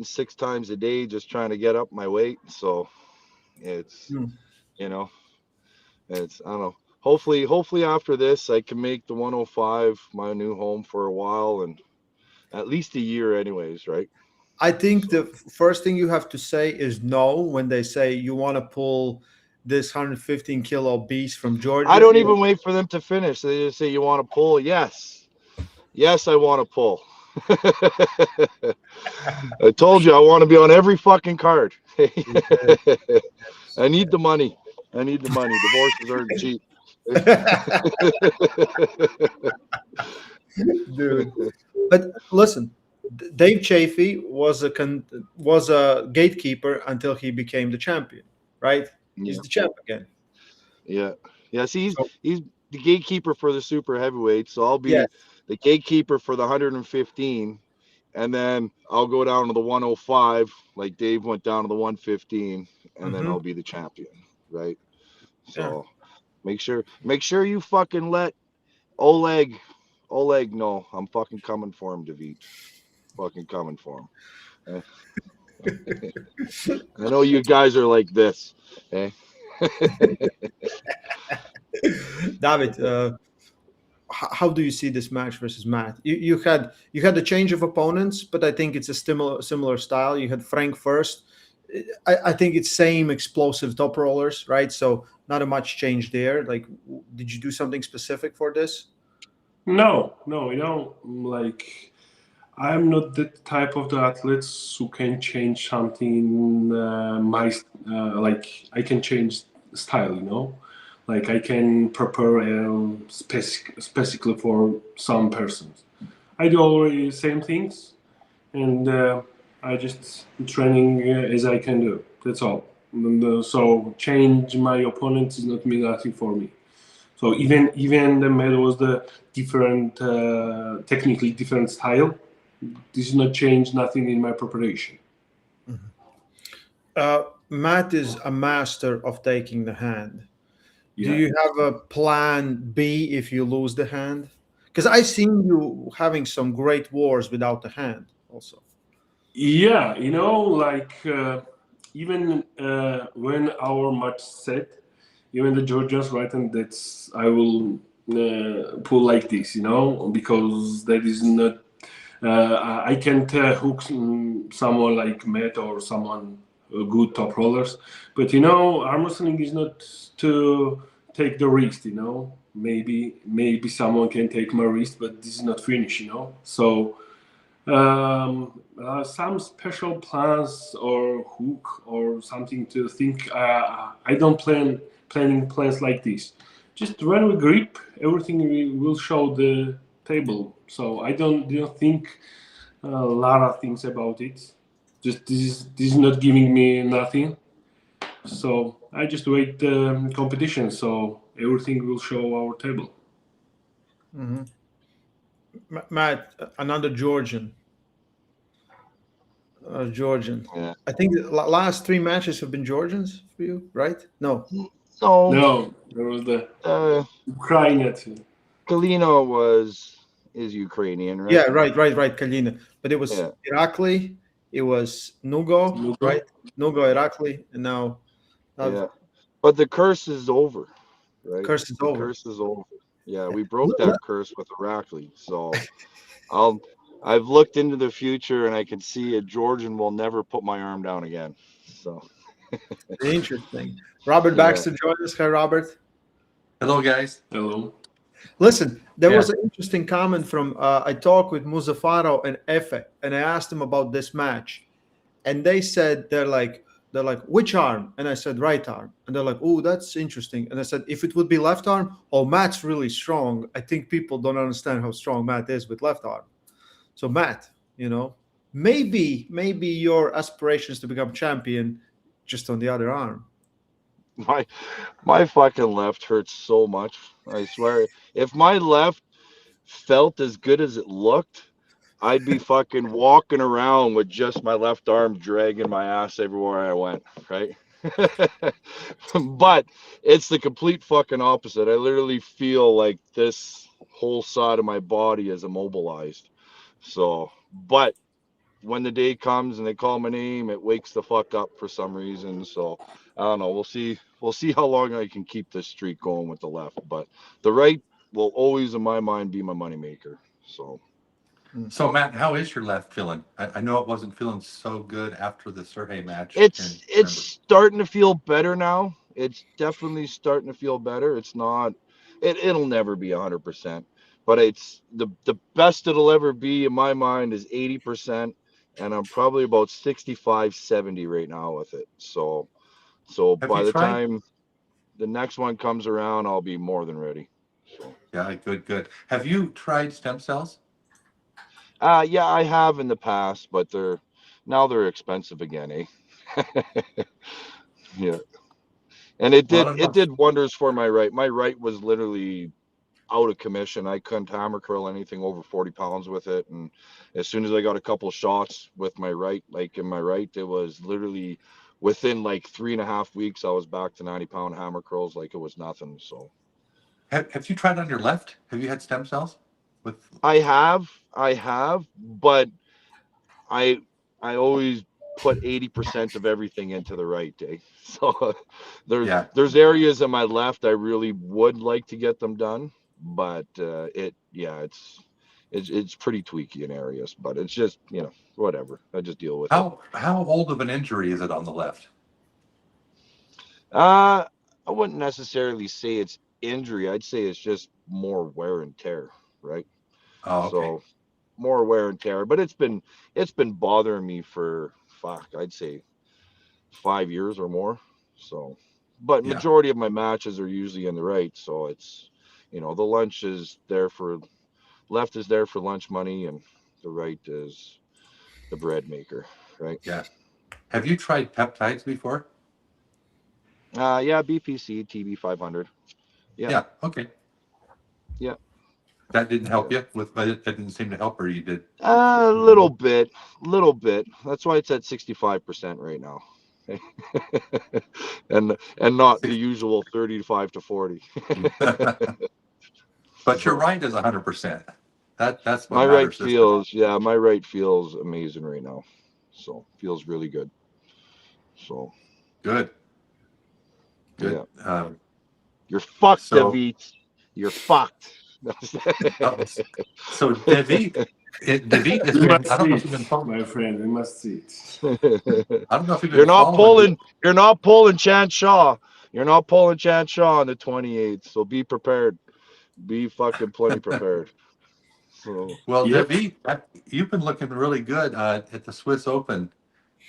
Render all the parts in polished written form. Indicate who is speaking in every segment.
Speaker 1: 6 times a day just trying to get up my weight. So it's,
Speaker 2: Hmm.
Speaker 1: you know, it's, I don't know. Hopefully after this, I can make the 105 my new home for a while and at least a year, anyways, right?
Speaker 2: I think the
Speaker 1: So
Speaker 2: first thing you have to say is no when they say you want to pull this 115 kilo beast from
Speaker 1: I
Speaker 2: Georgia.
Speaker 1: don't even wait for them to finish. They just say, "You want to pull?" Yes, yes, I want to pull. I told you I want to be on every fucking card. I need the money. I need the money. Divorces aren't cheap.
Speaker 2: Dude. But listen, Dave Chafee was a gatekeeper until he became the champion, right? He's
Speaker 1: Yeah,
Speaker 2: the champ again.
Speaker 1: yeah, yeah. See,
Speaker 2: So
Speaker 1: he's the gatekeeper for the super heavyweight, so I'll be
Speaker 2: yes.
Speaker 1: the gatekeeper for the 115, and then I'll go down to the 105, like Dave went down to the 115, and then
Speaker 2: Hmm.
Speaker 1: I'll be the champion, right?
Speaker 2: Yeah.
Speaker 1: So make sure you fucking let Oleg know I'm fucking coming for him, Davit. Fucking coming for him. I know you guys are like this. Eh?
Speaker 2: David, how do you see this match versus Matt? You had a change of opponents, but I think it's a similar style. You had Frank first. I think it's same explosive top rollers, right? So not a much change there. Like, did you do something specific for this?
Speaker 3: No, no, like I'm not the type of the athletes who can change something in like I can change style, like I can prepare specifically for some persons. I do always same things, and I just training as I can do. That's all. So change my opponent is not mean nothing for me. So even the medal was the different, technically different style. This is not change nothing in my preparation.
Speaker 2: Mhm. Matt is a master of taking the hand. Do
Speaker 3: Yeah,
Speaker 2: you have a plan B if you lose the hand? Because I seen you having some great wars without the hand, also.
Speaker 3: yeah. Like even when our match set, even the Georgians right, and that's I will pull like this, because that is not. I can't hook someone like Matt or someone good top rollers, but arm wrestling is not to take the risk. Maybe someone can take my risk, but this is not finish. So some special plans or hook or something to think. I don't planning plans like this. Just when we grip, everything will show the table. So I don't think a lot of things about it. Just this is not giving me nothing. So I just wait the competition. So everything will show our table.
Speaker 2: Hmm. Matt, another Georgian. Georgian.
Speaker 1: Yeah.
Speaker 2: I think the last three matches have been Georgians for you, right? No.
Speaker 1: No,
Speaker 3: No, there was the
Speaker 1: uh,
Speaker 3: Ukraine too.
Speaker 1: Kalina is Ukrainian,
Speaker 2: Yeah,
Speaker 1: right?
Speaker 2: right, Kalina. But it was
Speaker 1: Yeah,
Speaker 2: Irakli, it was Nugo,
Speaker 3: Lugo.
Speaker 2: right? Nugo, Irakli, and now
Speaker 1: yeah. But the curse is over, right?
Speaker 2: curse is
Speaker 1: The
Speaker 2: over.
Speaker 1: curse is over. Yeah, we broke that curse with Arabuli. So I'll I've looked into the future and I can see a Georgian will never put my arm down again. So
Speaker 2: Interesting. Robert
Speaker 1: yeah.
Speaker 2: Baxter joined us. Hi, Robert.
Speaker 4: Hello, guys.
Speaker 3: Hello.
Speaker 2: Listen, there
Speaker 4: Yeah.
Speaker 2: was an interesting comment from I talked with Muzaffaro and Efe, and I asked them about this match, and they said they're like which arm, and I said right arm, and they're like, oh, that's interesting, and I said if it would be left arm, oh, Matt's really strong. I think people don't understand how strong Matt is with left arm. So Matt, maybe your aspirations to become champion just on the other arm.
Speaker 1: My my fucking left hurts so much. I swear. If my left felt as good as it looked, I'd be fucking walking around with just my left arm dragging my ass everywhere I went, right? But it's the complete fucking opposite. I literally feel like this whole side of my body is immobilized. So, but when the day comes and they call my name, it wakes the fuck up for some reason. So I don't know. We'll see. We'll see how long I can keep this streak going with the left. But the right will always, in my mind, be my moneymaker. So.
Speaker 4: So Matt, how is your left feeling? I know it wasn't feeling so good after the Sergey match in
Speaker 1: It's
Speaker 4: November.
Speaker 1: starting to feel better now. It's definitely starting to feel better. It's not. It'll never be 100%, but it's the best it'll ever be in my mind is 80%, and I'm probably about 65, 70 right now with it. So
Speaker 4: Have
Speaker 1: by
Speaker 4: you
Speaker 1: the
Speaker 4: tried?
Speaker 1: time the next one comes around, I'll be more than ready. So.
Speaker 4: Yeah, good. Have you tried stem cells?
Speaker 1: Yeah, I have in the past, but they're expensive again, eh? Yeah. And it
Speaker 4: Well,
Speaker 1: did
Speaker 4: I'm
Speaker 1: it
Speaker 4: not.
Speaker 1: did wonders for my right. My right was literally out of commission. I couldn't hammer curl anything over 40 pounds with it. And as soon as I got a couple shots with my right, like in my right, it was literally within like 3.5 weeks, I was back to 90-pound hammer curls like it was nothing. So
Speaker 4: Have you tried on your left? Have you had stem cells? With
Speaker 1: I have, but I I always put 80% of everything into the right day. So
Speaker 4: yeah.
Speaker 1: there's areas in my left I really would like to get them done, but it's pretty tweaky in areas, but it's just, whatever. I just deal with it.
Speaker 4: How old of an injury is it on the left?
Speaker 1: Uh I wouldn't necessarily say it's injury. I'd say it's just more wear and tear, right?
Speaker 4: Oh, okay.
Speaker 1: So more wear and tear, but it's been bothering me for fuck, I'd say 5 years or more. So, but
Speaker 4: Yeah.
Speaker 1: majority of my matches are usually in the right. So it's, the lunch is there for left is there for lunch money, and the right is the bread maker, right?
Speaker 4: Yeah. Have you tried peptides before?
Speaker 1: Yeah, BPC TB 500. Yeah,
Speaker 4: Yeah. Okay.
Speaker 1: yeah,
Speaker 4: That didn't help
Speaker 1: yeah.
Speaker 4: you with, but that didn't seem to help, or you did.
Speaker 1: A little bit, little bit. That's why it's at 65% right now. and not the usual 35 to 40.
Speaker 4: But you're
Speaker 1: So
Speaker 4: right, is 100%. That's what
Speaker 1: my right
Speaker 4: matters this time.
Speaker 1: feels amazing right now. So feels really good. So
Speaker 4: Good. Good.
Speaker 1: yeah, you're fucked,
Speaker 4: So
Speaker 1: Davit. You're fucked.
Speaker 4: uh, so Davit has
Speaker 3: We
Speaker 4: been.
Speaker 3: must
Speaker 4: I don't
Speaker 3: see
Speaker 4: know if
Speaker 3: it,
Speaker 4: you've been following.
Speaker 3: my friend. We must see it.
Speaker 4: I don't know if you've been
Speaker 1: you're not
Speaker 4: following.
Speaker 1: pulling. You're not pulling Chan Shaw. You're not pulling Chan Shaw on the 28th. So be prepared. Be fucking plenty prepared. So
Speaker 4: Well,
Speaker 3: Yep.
Speaker 4: Davit, you've been looking really good at the Swiss Open.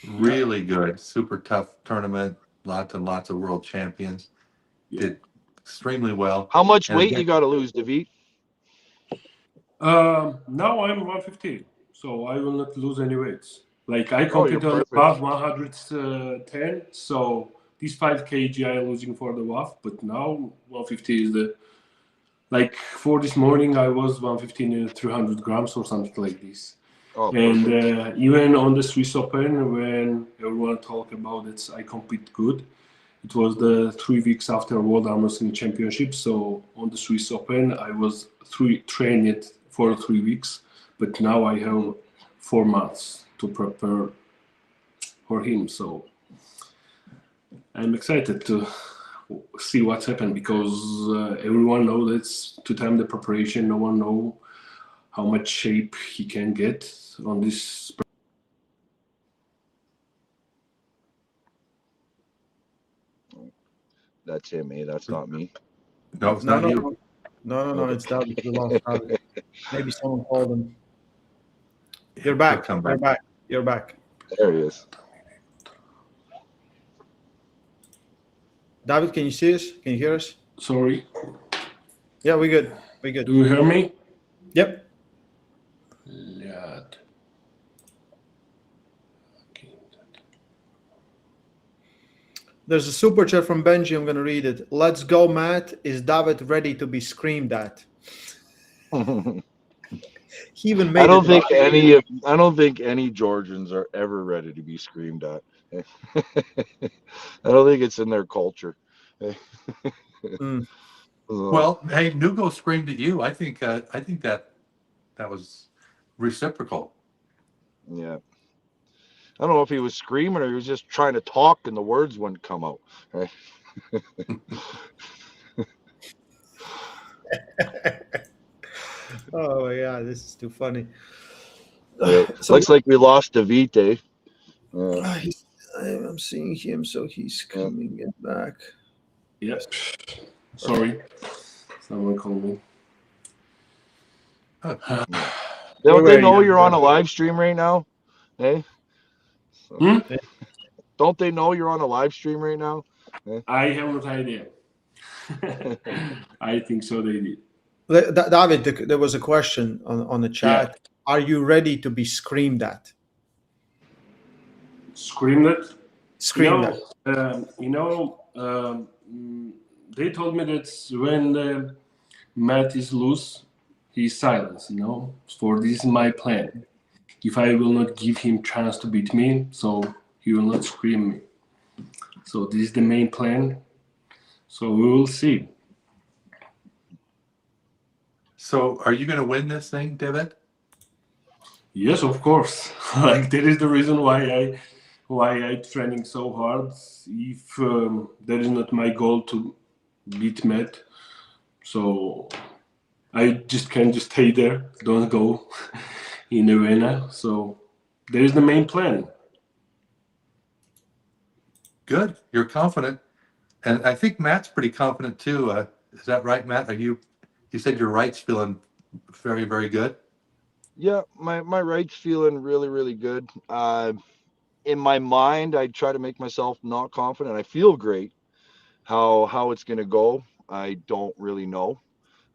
Speaker 3: Yeah.
Speaker 4: Really good. Super tough tournament. Lots and lots of world champions.
Speaker 3: Yeah.
Speaker 4: Did extremely well.
Speaker 1: how much
Speaker 4: And
Speaker 1: weight you
Speaker 4: again,
Speaker 1: got to lose, Davit?
Speaker 3: Now I'm 115, so I will not lose any weights. Like I
Speaker 1: Oh, you're
Speaker 3: compete on the
Speaker 1: perfect.
Speaker 3: WAF 110, so these 5 kg I am losing for the WAF, but now 150 is the like for this morning I was 115 300 grams or something like this.
Speaker 1: Oh,
Speaker 3: And
Speaker 1: perfect.
Speaker 3: even on the Swiss Open, when everyone talk about it, I compete good. It was the 3 weeks after World Armwrestling Championship. So on the Swiss Open, I was trained for 3 weeks, but now I have 4 months to prepare for him. So I'm excited to see what's happened because everyone knows it's to time the preparation. No one know how much shape he can get on this.
Speaker 1: That's him, eh? That's not me.
Speaker 4: no, it's
Speaker 2: No,
Speaker 4: not
Speaker 2: no,
Speaker 4: you.
Speaker 2: no, no, no, no.
Speaker 1: Okay.
Speaker 2: It's Davit. We lost Davit. Maybe someone called him. You're
Speaker 4: He'll
Speaker 2: back.
Speaker 4: come
Speaker 2: You're
Speaker 4: back.
Speaker 2: back. You're back.
Speaker 1: There he is.
Speaker 2: David, can you see us? Can you hear us?
Speaker 3: Sorry,
Speaker 2: Yeah, we good. We good.
Speaker 3: do you hear me?
Speaker 2: Yep.
Speaker 3: Yeah.
Speaker 2: There's a super chat from Benji. I'm gonna read it. Let's go, Matt. Is David ready to be screamed at? He even made it.
Speaker 1: I don't think any Georgians are ever ready to be screamed at. I don't think it's in their culture.
Speaker 2: Mm.
Speaker 1: So,
Speaker 4: Well, hey, Nugo screamed at you. I think that was reciprocal.
Speaker 1: yeah. I don't know if he was screaming or he was just trying to talk and the words wouldn't come out. Right?
Speaker 2: Oh yeah, this is too funny.
Speaker 1: Right.
Speaker 2: So
Speaker 1: Looks like we lost Davit.
Speaker 2: I'm seeing him, so he's coming back.
Speaker 3: Yes. Sorry. Someone called me.
Speaker 1: Don't they know
Speaker 2: you?
Speaker 1: you're on a live stream right now? Hey? So,
Speaker 3: Hmm?
Speaker 1: don't they know you're on a live stream right now?
Speaker 3: I have no idea. I think so they did.
Speaker 2: David, there was a question on the chat.
Speaker 3: Yeah.
Speaker 2: Are you ready to be screamed at?
Speaker 3: Screamed it?
Speaker 2: Screamed at.
Speaker 3: They told me that when Matt is loose, he's silent, For this is my plan. If I will not give him chance to beat me, so he will not scream me. So this is the main plan. So we will see.
Speaker 4: So are you going to win this thing, Davit?
Speaker 3: Yes, of course. Like that is the reason why I training so hard. If that is not my goal to beat Matt, so I just can just stay there, don't go in arena. So there is the main plan.
Speaker 4: Good. You're confident. And I think Matt's pretty confident too. Is that right, Matt? You said your right's feeling very, very good?
Speaker 1: Yeah, my right's feeling really, really good. In my mind, I try to make myself not confident. I feel great. How it's going to go, I don't really know.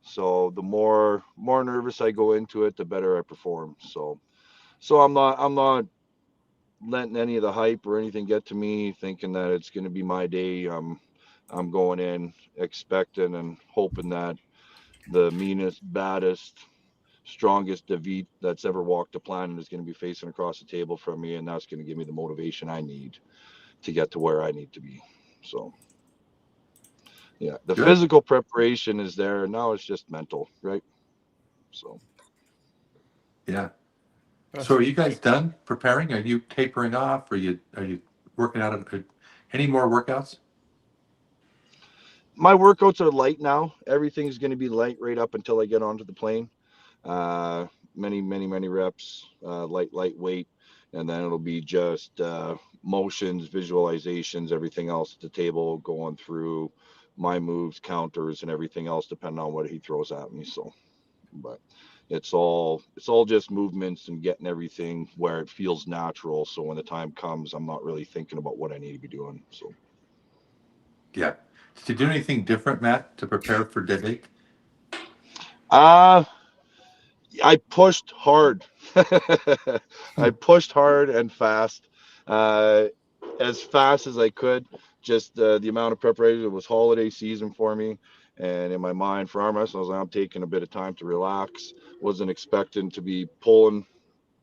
Speaker 1: So the more nervous I go into it, the better I perform. So I'm not letting any of the hype or anything get to me, thinking that it's going to be my day. I'm going in expecting and hoping that the meanest, baddest, strongest Davit that's ever walked the planet is going to be facing across the table from me, and that's going to give me the motivation I need to get to where I need to be. So, yeah, the
Speaker 4: Good.
Speaker 1: physical preparation is there. Now it's just mental, right? So,
Speaker 4: yeah. So are you guys done preparing? Are you tapering off? Are you working out any more workouts?
Speaker 1: my workouts are light now. Everything's going to be light right up until I get onto the plane. Many reps, lightweight, and then it'll be just motions, visualizations, everything else at the table, going through my moves, counters, and everything else, depending on what he throws at me. So, but it's all just movements and getting everything where it feels natural. So when the time comes, I'm not really thinking about what I need to be doing. So,
Speaker 4: yeah. Did you do anything different, Matt, to prepare for Davit?
Speaker 1: I pushed hard. I pushed hard and fast, as fast as I could. Just the amount of preparation. It was holiday season for me, and in my mind for arm wrestling, I was like, I'm taking a bit of time to relax. Wasn't expecting to be pulling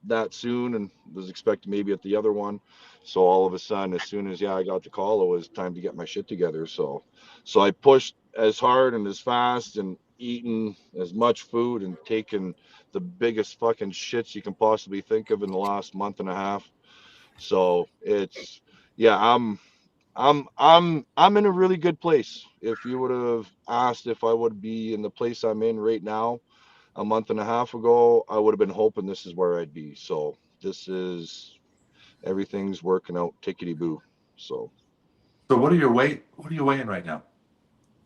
Speaker 1: that soon, and was expecting maybe at the other one. So all of a sudden, as soon as I got the call, it was time to get my shit together. So I pushed as hard and as fast and eating as much food and taking the biggest fucking shits you can possibly think of in the last month and a half. So it's I'm in a really good place. If you would have asked if I would be in the place I'm in right now a month and a half ago, I would have been hoping this is where I'd be. So everything's working out tickety boo. So
Speaker 4: What are you weighing right now?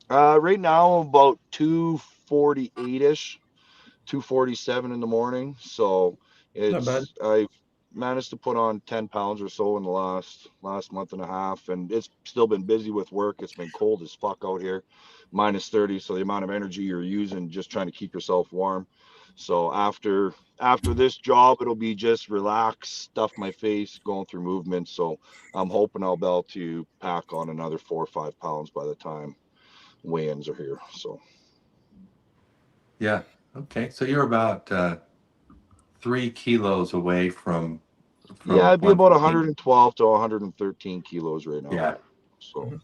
Speaker 1: right now I'm about 248ish, 247 in the morning. So
Speaker 2: Not bad.
Speaker 1: I've managed to put on 10 pounds or so in the last month and a half, and it's still been busy with work. It's been cold as fuck out here, -30. So the amount of energy you're using just trying to keep yourself warm. So after this job, it'll be just relax, stuff my face, going through movements. So I'm hoping I'll be able to pack on another 4 or 5 pounds by the time weigh-ins are here. So
Speaker 4: Yeah. Okay. So you're about 3 kilos away from
Speaker 1: yeah, I'd be about
Speaker 4: 115.
Speaker 1: 112 to 113 kilos right now.
Speaker 4: Yeah.
Speaker 1: So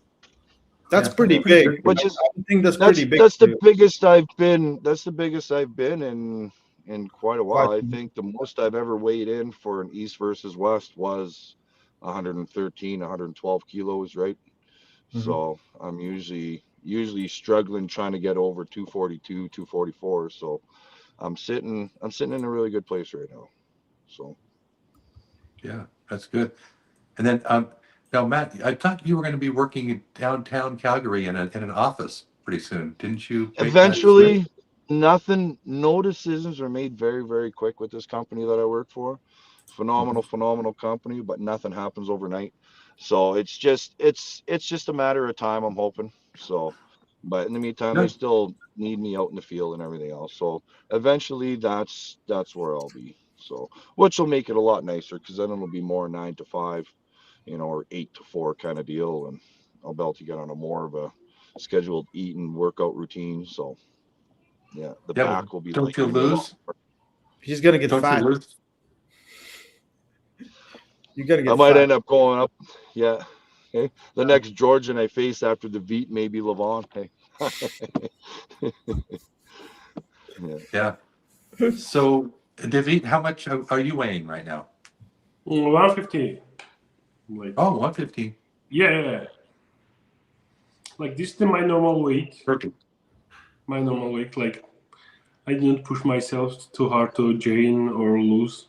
Speaker 2: That's
Speaker 4: Yeah,
Speaker 2: pretty
Speaker 4: pretty
Speaker 2: big.
Speaker 4: good.
Speaker 1: which is
Speaker 2: I think that's pretty big.
Speaker 1: that's
Speaker 2: for
Speaker 1: the
Speaker 2: you.
Speaker 1: biggest I've been. That's the biggest I've been in in quite a while. I think the most I've ever weighed in for an East versus West was 113, 112 kilos, right? So I'm usually struggling trying to get over 242, 244. So I'm sitting in a really good place right now. So
Speaker 4: Yeah, that's good. And then now, Matt, I thought you were going to be working in downtown Calgary in an office pretty soon. Didn't you make that switch?
Speaker 1: eventually, no decisions are made very, very quick with this company that I work for.
Speaker 4: Mhm.
Speaker 1: Phenomenal company, but nothing happens overnight. So it's just a matter of time, I'm hoping. So, but in the meantime, they
Speaker 4: Good.
Speaker 1: still need me out in the field and everything else. So eventually, that's where I'll be. So, which will make it a lot nicer because then it'll be more 9 to 5, or 8 to 4 kind of deal, and I'll be able to get on a more of a scheduled eat and workout routine. So yeah, the
Speaker 4: Yeah, but
Speaker 1: back will be
Speaker 4: don't you
Speaker 1: liking me a lot
Speaker 4: lose?
Speaker 1: more.
Speaker 2: He's gonna get
Speaker 4: Don't you
Speaker 2: fat.
Speaker 4: lose?
Speaker 2: You're gonna
Speaker 1: I
Speaker 2: get
Speaker 1: might
Speaker 2: fat.
Speaker 1: end up going up. Yeah. Okay. The next Georgian I face after the Davit may be Levon. Hey. Yeah.
Speaker 4: Yeah. So, Davit, how much are you weighing right now?
Speaker 3: 150. Like,
Speaker 4: Oh, 115.
Speaker 3: yeah. Like, this is my normal weight.
Speaker 4: Perfect.
Speaker 3: My normal weight. Like, I didn't push myself too hard to gain or lose.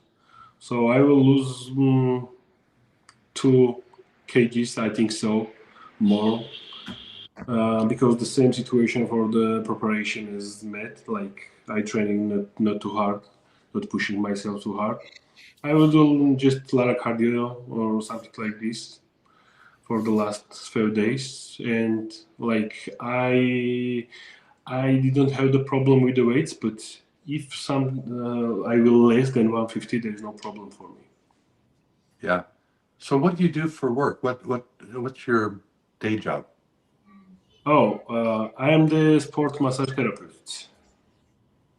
Speaker 3: So I will lose 2 kgs, I think so, more. Because the same situation for the preparation is met. Like, I training not too hard, not pushing myself too hard. I will do just a lot of cardio or something like this for the last few days, and like I didn't have the problem with the weights, but if I will less than 150, there is no problem for me.
Speaker 4: Yeah. So, what do you do for work? What's your day job?
Speaker 3: I am the sport massage therapist.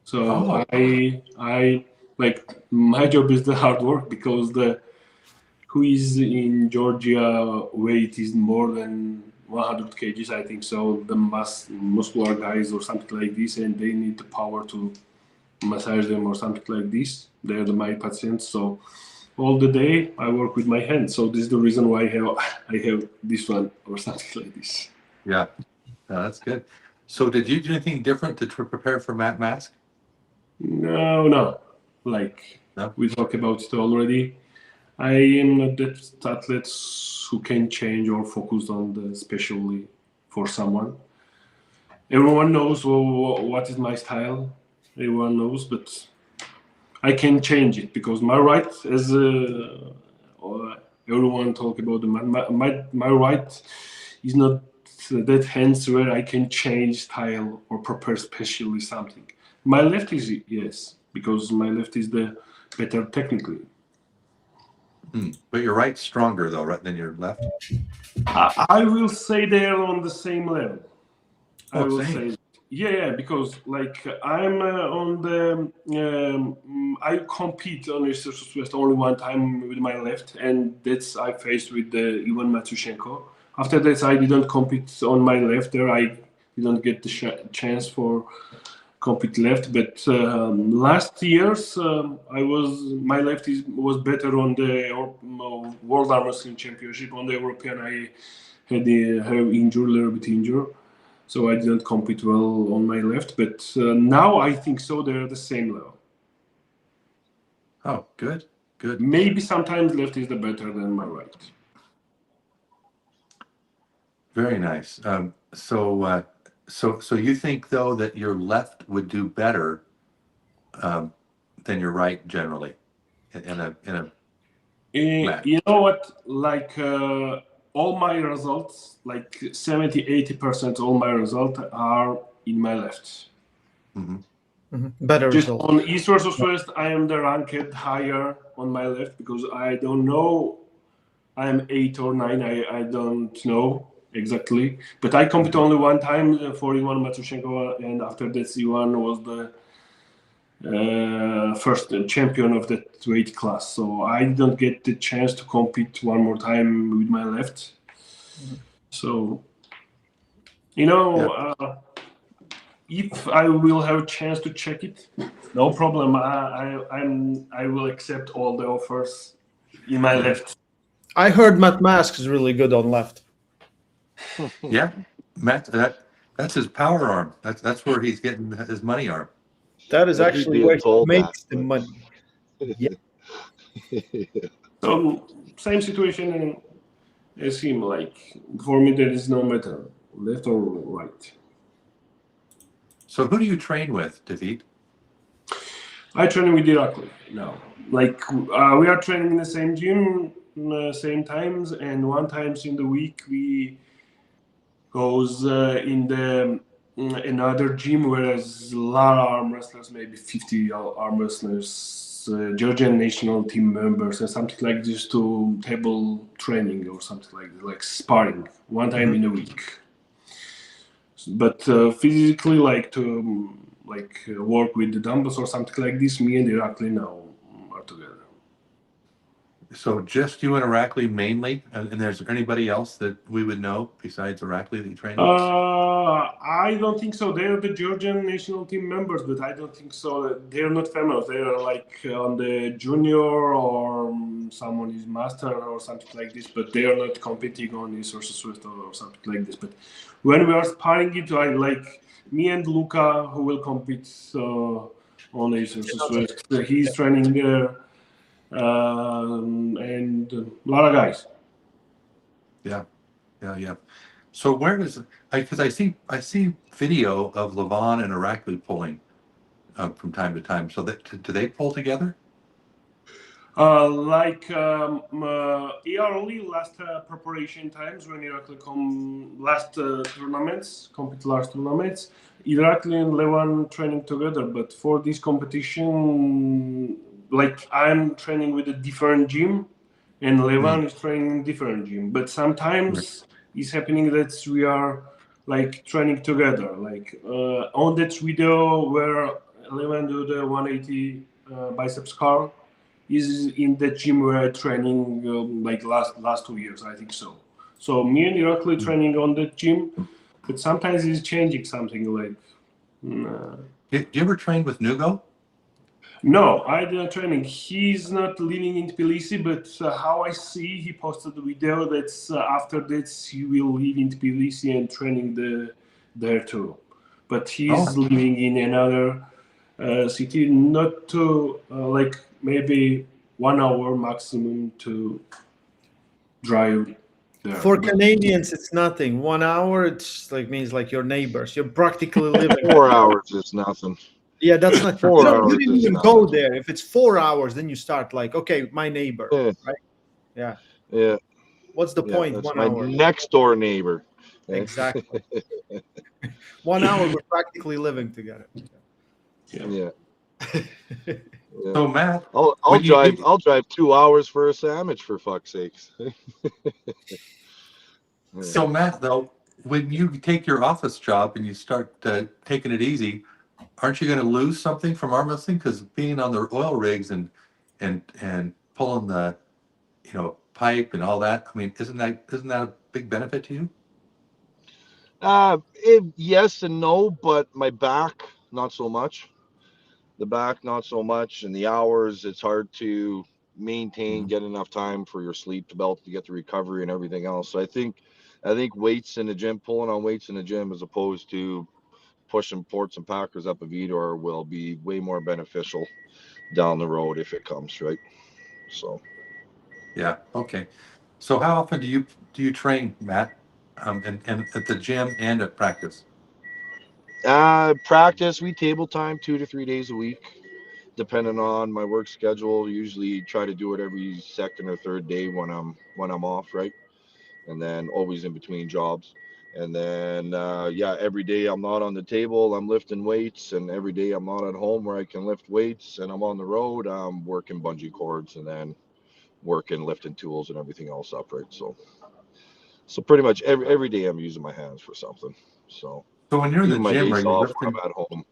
Speaker 3: So
Speaker 4: Oh,
Speaker 3: I like my job is the hard work because the who is in Georgia weight is more than 100 kgs, I think so. The muscular guys or something like this, and they need the power to massage them or something like this. They're my patients. So all the day I work with my hands. So this is the reason why I have this one or something like this.
Speaker 4: yeah. No, that's good. So, did you do anything different to prepare for Matt Mask?
Speaker 3: No. Like
Speaker 4: No.
Speaker 3: we talked about it already. I am not that athlete who can change or focus on the especially for someone. Everyone knows what is my style. Everyone knows, but I can change it because my right, as everyone talk about the my right is not that hands where I can change style or prepare specially something. My left is yes because my left is the better technically.
Speaker 4: But your right's stronger though, right, than your left.
Speaker 3: I will say they're on the same level. I
Speaker 4: Oh,
Speaker 3: will
Speaker 4: same.
Speaker 3: say, yeah, because like I'm on the, I compete on Research West only one time with my left, and that's I faced with the Ivan Matushenko. After that, I didn't compete on my left there. I didn't get the chance for compete left, but last years my left was better on the World Armwrestling Championship. On the European, I had have injured, a little bit injured, so I didn't compete well on my left. But now I think so. They're the same level.
Speaker 4: Oh, good.
Speaker 3: Maybe sometimes left is the better than my right.
Speaker 4: Very nice. So you think though that your left would do better than your right generally in a match?
Speaker 3: You know what? Like all my results, like 70-80% all my results are in my left.
Speaker 2: Better
Speaker 3: Just
Speaker 2: result.
Speaker 3: on East versus West, I am the ranked higher on my left because I don't know. I am 8 or 9. I don't know exactly. But I compete only one time for Ivan Matushenko, and after that, Ivan was the first champion of that weight class. So I didn't get the chance to compete one more time with my left. So,
Speaker 4: Yeah.
Speaker 3: if I will have a chance to check it, no problem. I will accept all the offers in my left.
Speaker 2: I heard Matt Mask is really good on left.
Speaker 4: Yeah, Matt, that's his power arm. That's where he's getting his money arm.
Speaker 2: That is
Speaker 1: I keep
Speaker 2: actually
Speaker 1: being
Speaker 2: where he
Speaker 1: told that,
Speaker 2: makes the money. Yeah.
Speaker 3: So same situation as him. Like for me, there is no matter left or right.
Speaker 4: So who do you train with, Davit?
Speaker 3: I train with Irakli now. Like we are training in the same gym, same times, and one times in the week we goes in the another gym where there's a lot of arm wrestlers, maybe 50 arm wrestlers, Georgian national team members, and something like this to table training or something like sparring one time in a week. But physically, like to work with the dumbbells or something like this, me and Irakli now are together.
Speaker 4: So just you and Araceli mainly, and there's anybody else that we would know besides Araceli that you train with?
Speaker 3: I don't think so. They're the Georgian national team members, but I don't think so. They're not famous. They're like on the junior or someone is master or something like this, but they are not competing on Resources West or something like this. But when we are sparring it, I like me and Luca, who will compete on Resources West. He's training there, and a lot of guys.
Speaker 4: Yeah. So where does because I see video of Levon and Araceli pulling from time to time. So that do they pull together?
Speaker 3: Early last preparation times when Irakli last tournaments, Irakli and Levan training together. But for this competition, like I'm training with a different gym, and Levan is training in different gym. But sometimes it's happening that we are like training together. Like on that video where Levan do the 180 biceps curl is in the gym where I training like last 2 years, I think so. So me and Irakli training on that gym, but sometimes it's changing something like.
Speaker 4: Did you ever train with Nugo?
Speaker 3: No, I didn't training. He's not living in Tbilisi, but how I see, he posted a video that after that he will live in Tbilisi and training there too. But he's living in another city, not to like maybe 1 hour maximum to drive there.
Speaker 2: For Canadians, it's nothing. 1 hour, it's like means like your neighbors. You're practically living.
Speaker 1: 4 hours is nothing.
Speaker 2: Yeah, that's not.
Speaker 1: 4
Speaker 2: You
Speaker 1: hours
Speaker 2: didn't
Speaker 1: is
Speaker 2: even
Speaker 1: nothing.
Speaker 2: go there. If it's 4 hours, then you start like, okay, my neighbor,
Speaker 1: Yeah.
Speaker 2: right? Yeah.
Speaker 1: Yeah.
Speaker 2: What's the point?
Speaker 1: That's
Speaker 2: 1
Speaker 1: my
Speaker 2: hour.
Speaker 1: next door neighbor.
Speaker 2: Exactly. 1 hour, we're practically living together.
Speaker 1: Yeah.
Speaker 4: So Matt,
Speaker 1: I'll drive 2 hours for a sandwich, for fuck's sakes.
Speaker 4: So Matt, though, when you take your office job and you start taking it easy, aren't you going to lose something from arm wrestling? Because being on the oil rigs and pulling the pipe and all that, I mean, isn't that a big benefit to you?
Speaker 1: Yes and no, but my back not so much. The back not so much, and the hours it's hard to maintain, get enough time for your sleep to be able to get the recovery and everything else. So I think weights in the gym, pulling on weights in the gym as opposed to pushing ports and packers up a Vitor will be way more beneficial down the road if it comes, right? So
Speaker 4: Yeah. Okay. So how often do you train, Matt? And at the gym and at practice?
Speaker 1: practice, we table time 2 to 3 days a week, depending on my work schedule. Usually try to do it every second or third day when I'm off, right? And then always in between jobs. And then every day I'm not on the table, I'm lifting weights, and every day I'm not at home where I can lift weights and I'm on the road, I'm working bungee cords and then working lifting tools and everything else up, right? So pretty much every day I'm using my hands for something. So
Speaker 4: when you're in the
Speaker 1: even my
Speaker 4: gym, are
Speaker 1: days
Speaker 4: you
Speaker 1: off when
Speaker 4: lifting?
Speaker 1: I'm at home.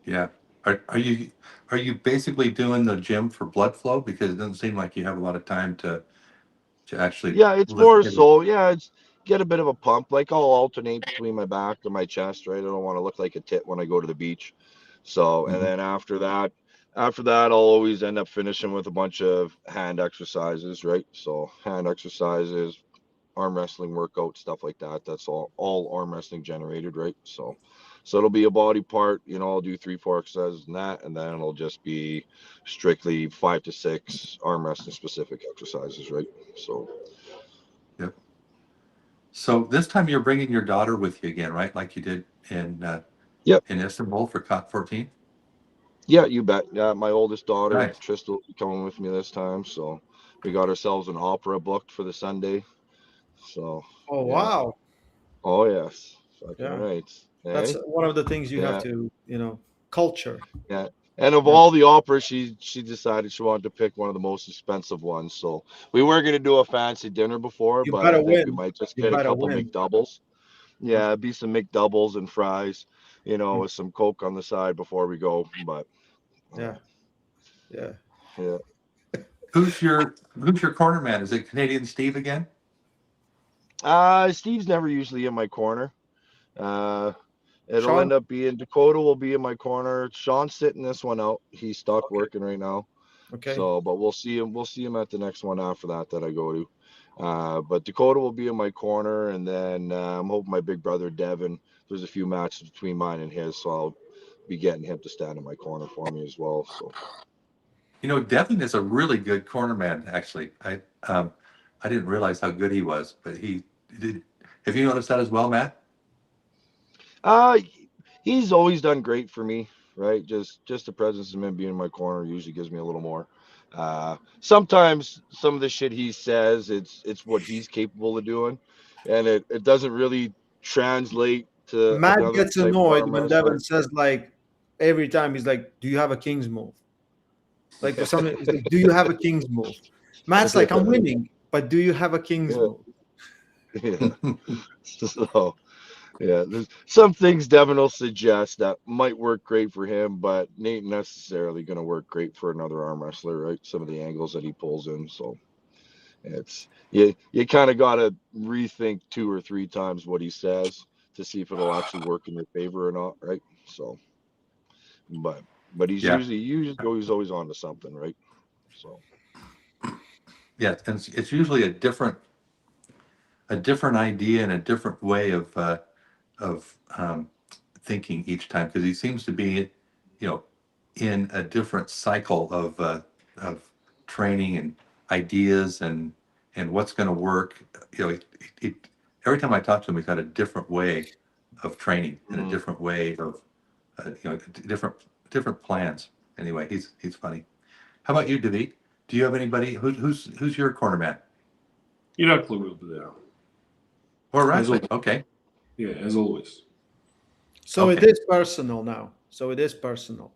Speaker 4: Yeah. Are you basically doing the gym for blood flow? Because it doesn't seem like you have a lot of time to actually
Speaker 1: Yeah, it's
Speaker 4: lift
Speaker 1: more
Speaker 4: heavy.
Speaker 1: so. Yeah, get a bit of a pump. Like I'll alternate between my back and my chest, right? I don't want to look like a tit when I go to the beach. So, and
Speaker 4: Mhm.
Speaker 1: then after that, I'll always end up finishing with a bunch of hand exercises, right? So hand exercises, arm wrestling workout, stuff like that. That's all arm wrestling generated, right? So it'll be a body part, I'll do 3, 4 exercises and that, and then it'll just be strictly 5 to 6 arm wrestling specific exercises, right? So
Speaker 4: Yep. So this time you're bringing your daughter with you again, right? Like you did
Speaker 1: yep.
Speaker 4: in Istanbul for COT 14.
Speaker 1: Yeah, you bet. Yeah, my oldest daughter,
Speaker 4: Nice.
Speaker 1: Trista, will be coming with me this time. So we got ourselves an opera booked for the Sunday. So
Speaker 2: Oh
Speaker 1: yeah.
Speaker 2: wow.
Speaker 1: Oh yes. Fucking
Speaker 2: Yeah.
Speaker 1: right.
Speaker 2: That's
Speaker 1: Hey?
Speaker 2: one of the things you have
Speaker 1: Yeah.
Speaker 2: to, culture.
Speaker 1: Yeah. And of
Speaker 2: Yeah.
Speaker 1: all the operas, she decided she wanted to pick one of the most expensive ones. So we were gonna do a fancy dinner before,
Speaker 2: You
Speaker 1: but I
Speaker 2: better
Speaker 1: think we
Speaker 2: win.
Speaker 1: might just
Speaker 2: You
Speaker 1: get a
Speaker 2: better
Speaker 1: couple
Speaker 2: win.
Speaker 1: McDoubles.
Speaker 2: Okay.
Speaker 1: Yeah, be some McDoubles and fries,
Speaker 2: Mm.
Speaker 1: with some Coke on the side before we go. But
Speaker 2: Yeah. Yeah.
Speaker 1: yeah.
Speaker 4: Who's your corner man? Is it Canadian Steve again?
Speaker 1: Steve's never usually in my corner. Uh, it'll
Speaker 2: Sean.
Speaker 1: end up being Dakota will be in my corner. Sean's sitting this one out. He's stuck
Speaker 4: Okay.
Speaker 1: working right now.
Speaker 2: Okay.
Speaker 1: So, but we'll see him. We'll see him at the next one after that I go to. But Dakota will be in my corner, and then I'm hoping my big brother Devin. There's a few matches between mine and his, so I'll be getting him to stand in my corner for me as well. So,
Speaker 4: Devin is a really good corner man, actually. I didn't realize how good he was, but he did. Have you noticed that as well, Matt?
Speaker 1: uh, he's always done great for me, right? Just the presence of him being in my corner usually gives me a little more. Sometimes some of the shit he says, it's what he's capable of doing, and it doesn't really translate to
Speaker 2: Matt
Speaker 1: another
Speaker 2: gets
Speaker 1: type of
Speaker 2: annoyed
Speaker 1: arm
Speaker 2: when
Speaker 1: wrestler.
Speaker 2: Devin says like every time he's like, "Do you have a king's move?" Like for some, he's like, "Do you have a king's move?" Matt's like, "I'm winning, but do you have a king's
Speaker 1: Yeah,
Speaker 2: move?"
Speaker 1: yeah. So yeah, there's some things Devin will suggest that might work great for him, but ain't necessarily going to work great for another arm wrestler, right? Some of the angles that he pulls in, so. It's you kind of got to rethink 2 or 3 times what he says to see if it'll actually work in your favor or not, right? So, but but he's
Speaker 4: Yeah,
Speaker 1: usually always on to something, right? So,
Speaker 4: yeah, and it's usually a different idea and a different way of thinking each time because he seems to be, you know, in a different cycle of training and ideas and what's going to work. He, every time I talk to him, he's got a different way of training and a
Speaker 1: mm.
Speaker 4: different way of different plans. Anyway, he's funny. How about you, Davit? Do you have anybody who's your corner man?
Speaker 3: Irakli will be there.
Speaker 4: Or
Speaker 3: As
Speaker 4: wrestling?
Speaker 3: always.
Speaker 4: Okay,
Speaker 3: Yeah, as always.
Speaker 2: So it
Speaker 4: okay.
Speaker 2: is personal now. So it is personal.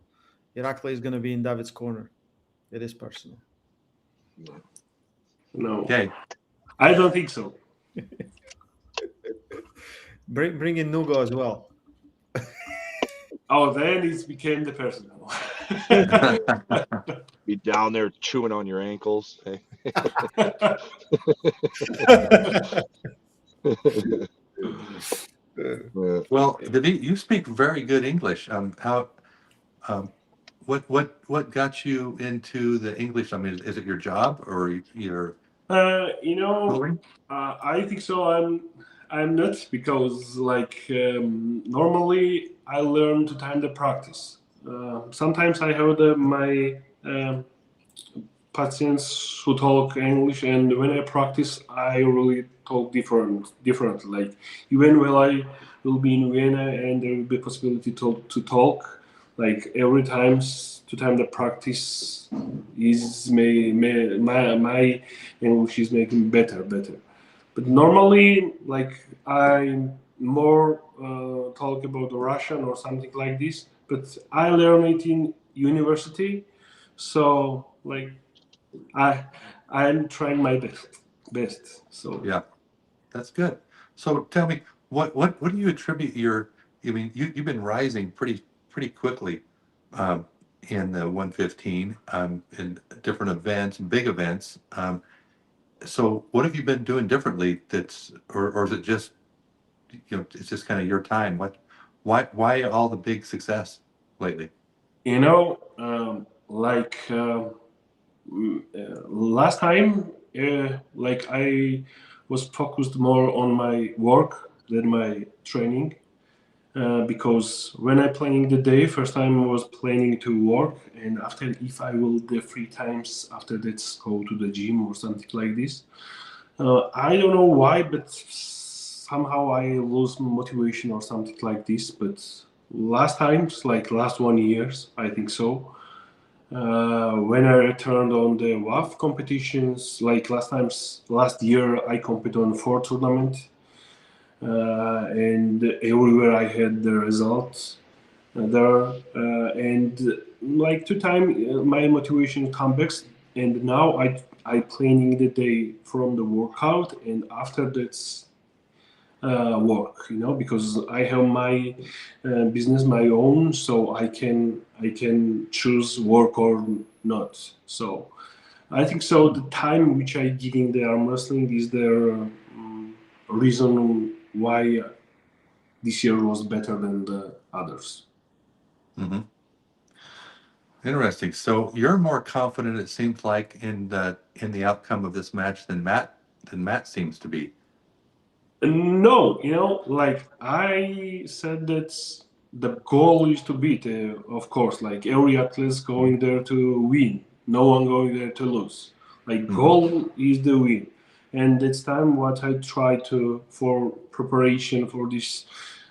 Speaker 2: Irakli is going to be in David's corner. It is personal.
Speaker 3: No,
Speaker 4: Okay.
Speaker 3: I don't think so.
Speaker 2: Bring in Nugo as well.
Speaker 3: Oh, then it became the personal.
Speaker 1: Be down there chewing on your ankles. Hey. Yeah.
Speaker 4: Well, David, you speak very good English. Um, what got you into the English? I mean, is it your job or your
Speaker 3: you know,
Speaker 4: schooling?
Speaker 3: I think so. I'm not because normally I learn to time the practice. Sometimes I heard my patients who talk English, and when I practice, I really talk different. Like even when I will be in Vienna and there will be possibility to talk, like every to time the practice is my English is making better. But normally, like I more talk about Russian or something like this. But I learned it in university, so like I I'm trying my best. So
Speaker 4: Yeah, that's good. So tell me, what do you attribute your? I mean, you've been rising pretty quickly um, in the 115 in different events, big events. So what have you been doing differently? Or is it just, it's just kind of your time? Why all the big success lately?
Speaker 3: Last time, like I was focused more on my work than my training. Because when I planning the day, first time I was planning to work, and after if I will the free times after that go to the gym or something like this. I don't know why, but somehow I lose motivation or something like this. But last times, like last 1 years, I think so. When I returned on the WAF competitions, like last year I competed on 4 tournaments, and everywhere I had the results there, and like 2 times my motivation comes back, and now I planning the day from the workout, and after that's work, because I have my business my own, so I can choose work or not. So I think so the time which I giving the arm wrestling is the reason why this year was better than the others.
Speaker 4: Mm-hmm. Interesting. So you're more confident, it seems like, in the outcome of this match than Matt seems to be.
Speaker 3: No, like I said, that's the goal is to beat, of course, like every athlete going there to win, no one going there to lose. Like
Speaker 4: Mm-hmm.
Speaker 3: goal is the win, and that's time what I try to for preparation for this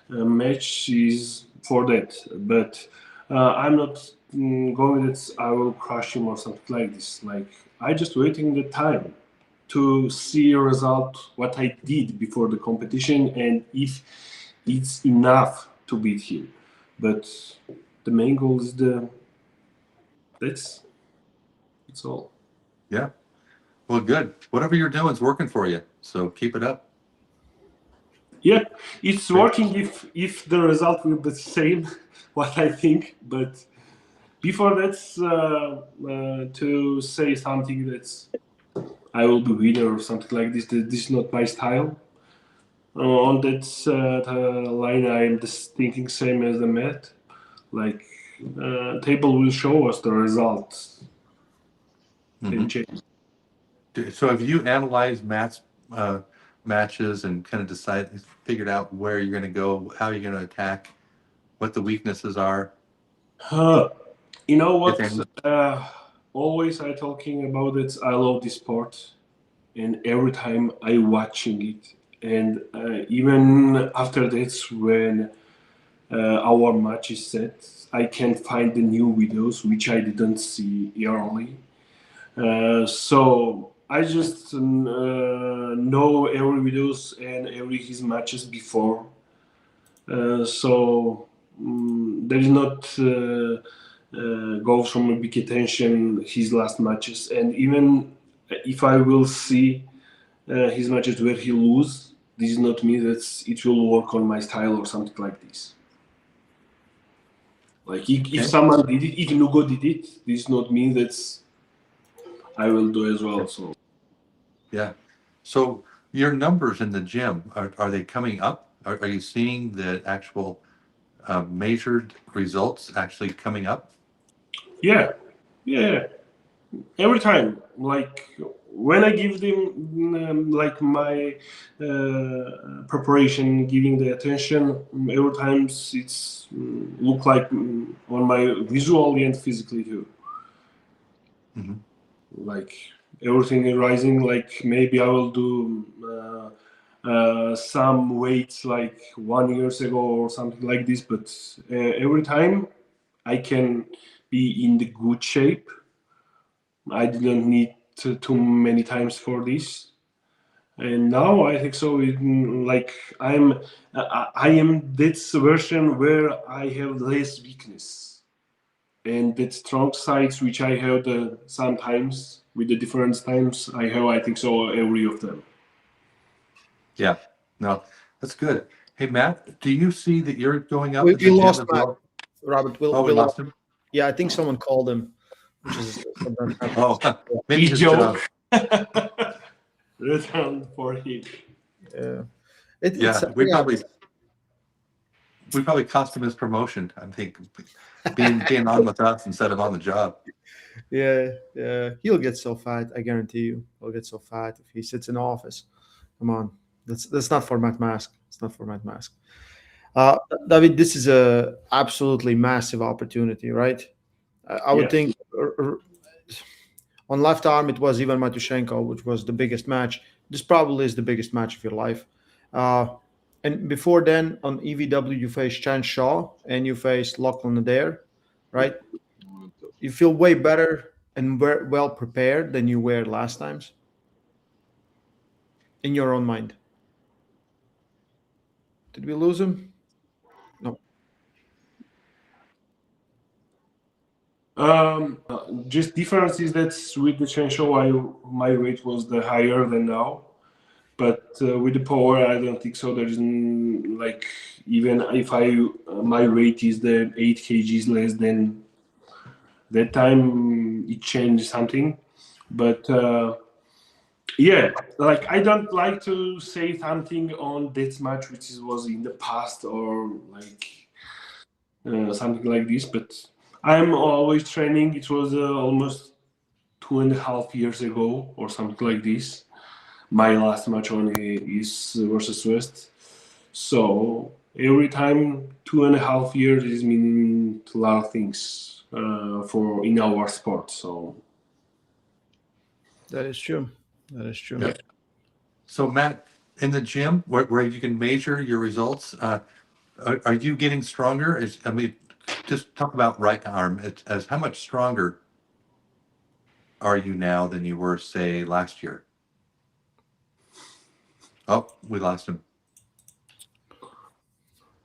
Speaker 3: match is for that. But I'm not going that I will crush him or something like this. Like I just waiting the time to see a result what I did before the competition and if it's enough to beat him. But the main goal is that's it's all.
Speaker 4: Yeah. Well, good. Whatever you're doing is working for you. So keep it up.
Speaker 3: Yeah, it's
Speaker 4: Great.
Speaker 3: working if the result will be the same, what I think. But before that's to say something that's I will be winner or something like this. This is not my style. On that line, I'm just thinking same as the Met. Like table will show us the results
Speaker 4: Mm-hmm.
Speaker 3: and change.
Speaker 4: So have you analyzed Matt's matches and kind of figured out where you're going to go, how you're going to attack, what the weaknesses are?
Speaker 3: You know
Speaker 4: If
Speaker 3: what?
Speaker 4: any?
Speaker 3: Always I talking about it. I love this sport, and every time I watching it, and even after that's when our match is set, I can find the new videos which I didn't see early. So I just know every videos and every his matches before. So there is not goes from a big attention his last matches, and even if I will see his matches where he lose, this is not me that it will work on my style or something like this. Like if
Speaker 4: Okay.
Speaker 3: someone did it, if Nugo did it, this is not me that's I will do as well. So
Speaker 4: Yeah. So your numbers in the gym, are they coming up? Are you seeing the actual measured results actually coming up?
Speaker 3: yeah, yeah. Every time, like when I give them like my preparation, giving the attention, every time it's look like on my visually and physically too.
Speaker 4: Mm-hmm.
Speaker 3: Like everything is rising. Like maybe I will do some weights like 1 years ago or something like this, but every time I can be in the good shape. I didn't need too many times for this, and now I think so. Like I am this version where I have less weakness, and that strong sides which I have sometimes with the different times I have. I think so every of them.
Speaker 4: Yeah. No, that's good. Hey, Matt, do you see that you're going up
Speaker 2: We,
Speaker 4: in
Speaker 2: we
Speaker 4: the gym
Speaker 2: lost
Speaker 4: as
Speaker 2: Matt.
Speaker 4: well?
Speaker 2: Robert,
Speaker 4: Oh, we lost him?
Speaker 2: yeah, I think someone called him, which is sometimes happens.
Speaker 4: Oh, maybe
Speaker 3: He
Speaker 4: his
Speaker 3: joke.
Speaker 4: job.
Speaker 3: return for him.
Speaker 2: Yeah.
Speaker 4: We probably cost him his promotion. I think being on with us instead of on the job.
Speaker 2: Yeah, he'll get so fat. I guarantee you, he'll get so fat if he sits in office. Come on, that's not for Matt Mask. It's not for Matt Mask. David, this is a absolutely massive opportunity, right? I would
Speaker 3: Yes.
Speaker 2: think on left arm it was Ivan Matushenko, which was the biggest match. This probably is the biggest match of your life. And before then, on EVW, you faced Chan Shaw and you faced Lachlan Adair, right? You feel way better and well prepared than you were last times in your own mind. Did we lose him? No.
Speaker 3: Just difference is that with the Chen Show, my weight was the higher than now, but with the power, I don't think so. There's like even if my weight is the 8 kgs less than that time, it changed something. But yeah, like I don't like to say something on this match which was in the past or like something like this, but I'm always training. It was almost 2.5 years ago or something like this. My last match only is versus West. So every time 2.5 years is meaning a lot of things for in our sport. So
Speaker 2: That is true. That is true.
Speaker 4: Yeah. So Matt, in the gym where you can measure your results, are you getting stronger? Just talk about right arm. As how much stronger are you now than you were, say, last year? Oh, we lost him.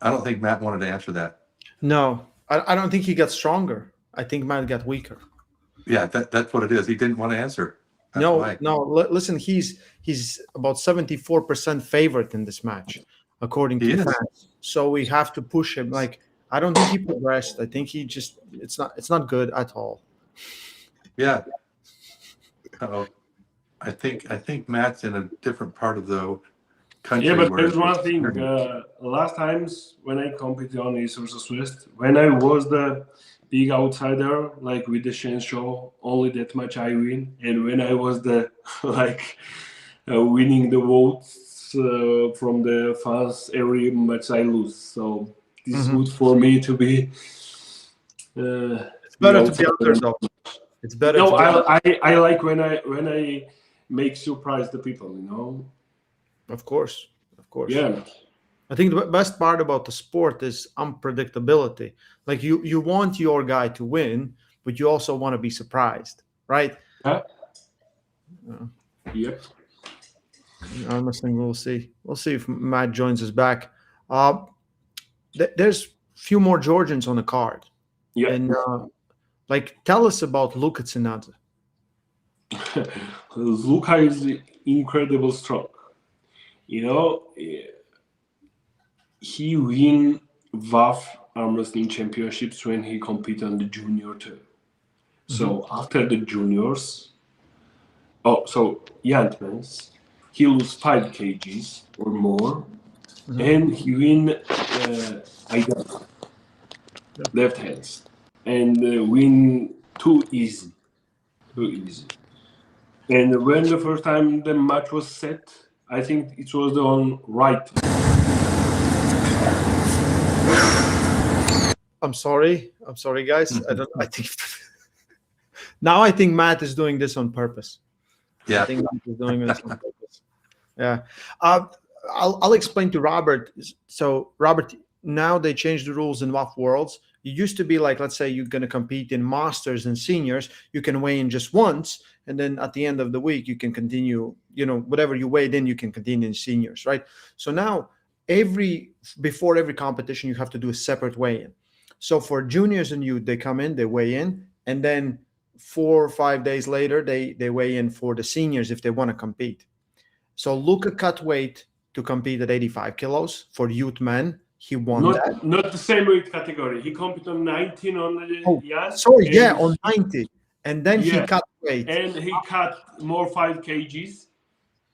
Speaker 4: I don't think Matt wanted to answer that.
Speaker 2: No, I don't think he got stronger. I think Matt got weaker.
Speaker 4: Yeah, that's what it is. He didn't want to answer. That's
Speaker 2: No,
Speaker 4: why.
Speaker 2: no. Listen, he's about 74% favorite in this match, according to
Speaker 4: He is.
Speaker 2: fans. So we have to push him. Like, I don't think he progressed. I think he just it's not good at all.
Speaker 4: Yeah. Uh-oh. I think Matt's in a different part of the country.
Speaker 3: yeah, but
Speaker 4: where
Speaker 3: there's one thing. Last times when I competed on East versus West, when I was the big outsider, like with the Shen Show, only that much I win. And when I was the like winning the votes from the fans, every match I lose. So this is good for me to be.
Speaker 2: It's better to be underdog. It's better.
Speaker 3: No,
Speaker 2: to be
Speaker 3: I like when I make surprise the people. You know.
Speaker 2: Of course.
Speaker 3: Yeah.
Speaker 2: I think the best part about the sport is unpredictability. Like you want your guy to win, but you also want to be surprised, right?
Speaker 3: Yeah. Yep.
Speaker 2: Armwrestling, we'll see. We'll see if Matt joins us back. There's a few more Georgians on the card.
Speaker 3: Yeah.
Speaker 2: And tell us about Luka Tsinadze.
Speaker 3: Luka is incredible strong. You know, he win WAF arm wrestling championships when he competed on the junior too. So after the juniors, young men's, he lose 5 kgs or more, and he win left hands and win too easy. And when the first time the match was set, I think it was on right.
Speaker 2: I'm sorry, guys. I think now I think Matt is doing this on purpose.
Speaker 4: Yeah.
Speaker 2: I think Matt is doing this on purpose. Yeah. I'll explain to Robert. So Robert, now they changed the rules in WAF Worlds. It used to be like, let's say you're going to compete in masters and seniors, you can weigh in just once, and then at the end of the week you can continue, whatever you weighed in, you can continue in seniors, right? So now before every competition you have to do a separate weigh-in. So for juniors and youth, they come in, they weigh in, and then 4 or 5 days later they weigh in for the seniors if they want to compete. So Luka cut weight to compete at 85 kilos for youth men. He won that.
Speaker 3: Not the same weight category. He competed on 19 on the
Speaker 2: on 90. And then he cut weight.
Speaker 3: And he cut more 5 kgs.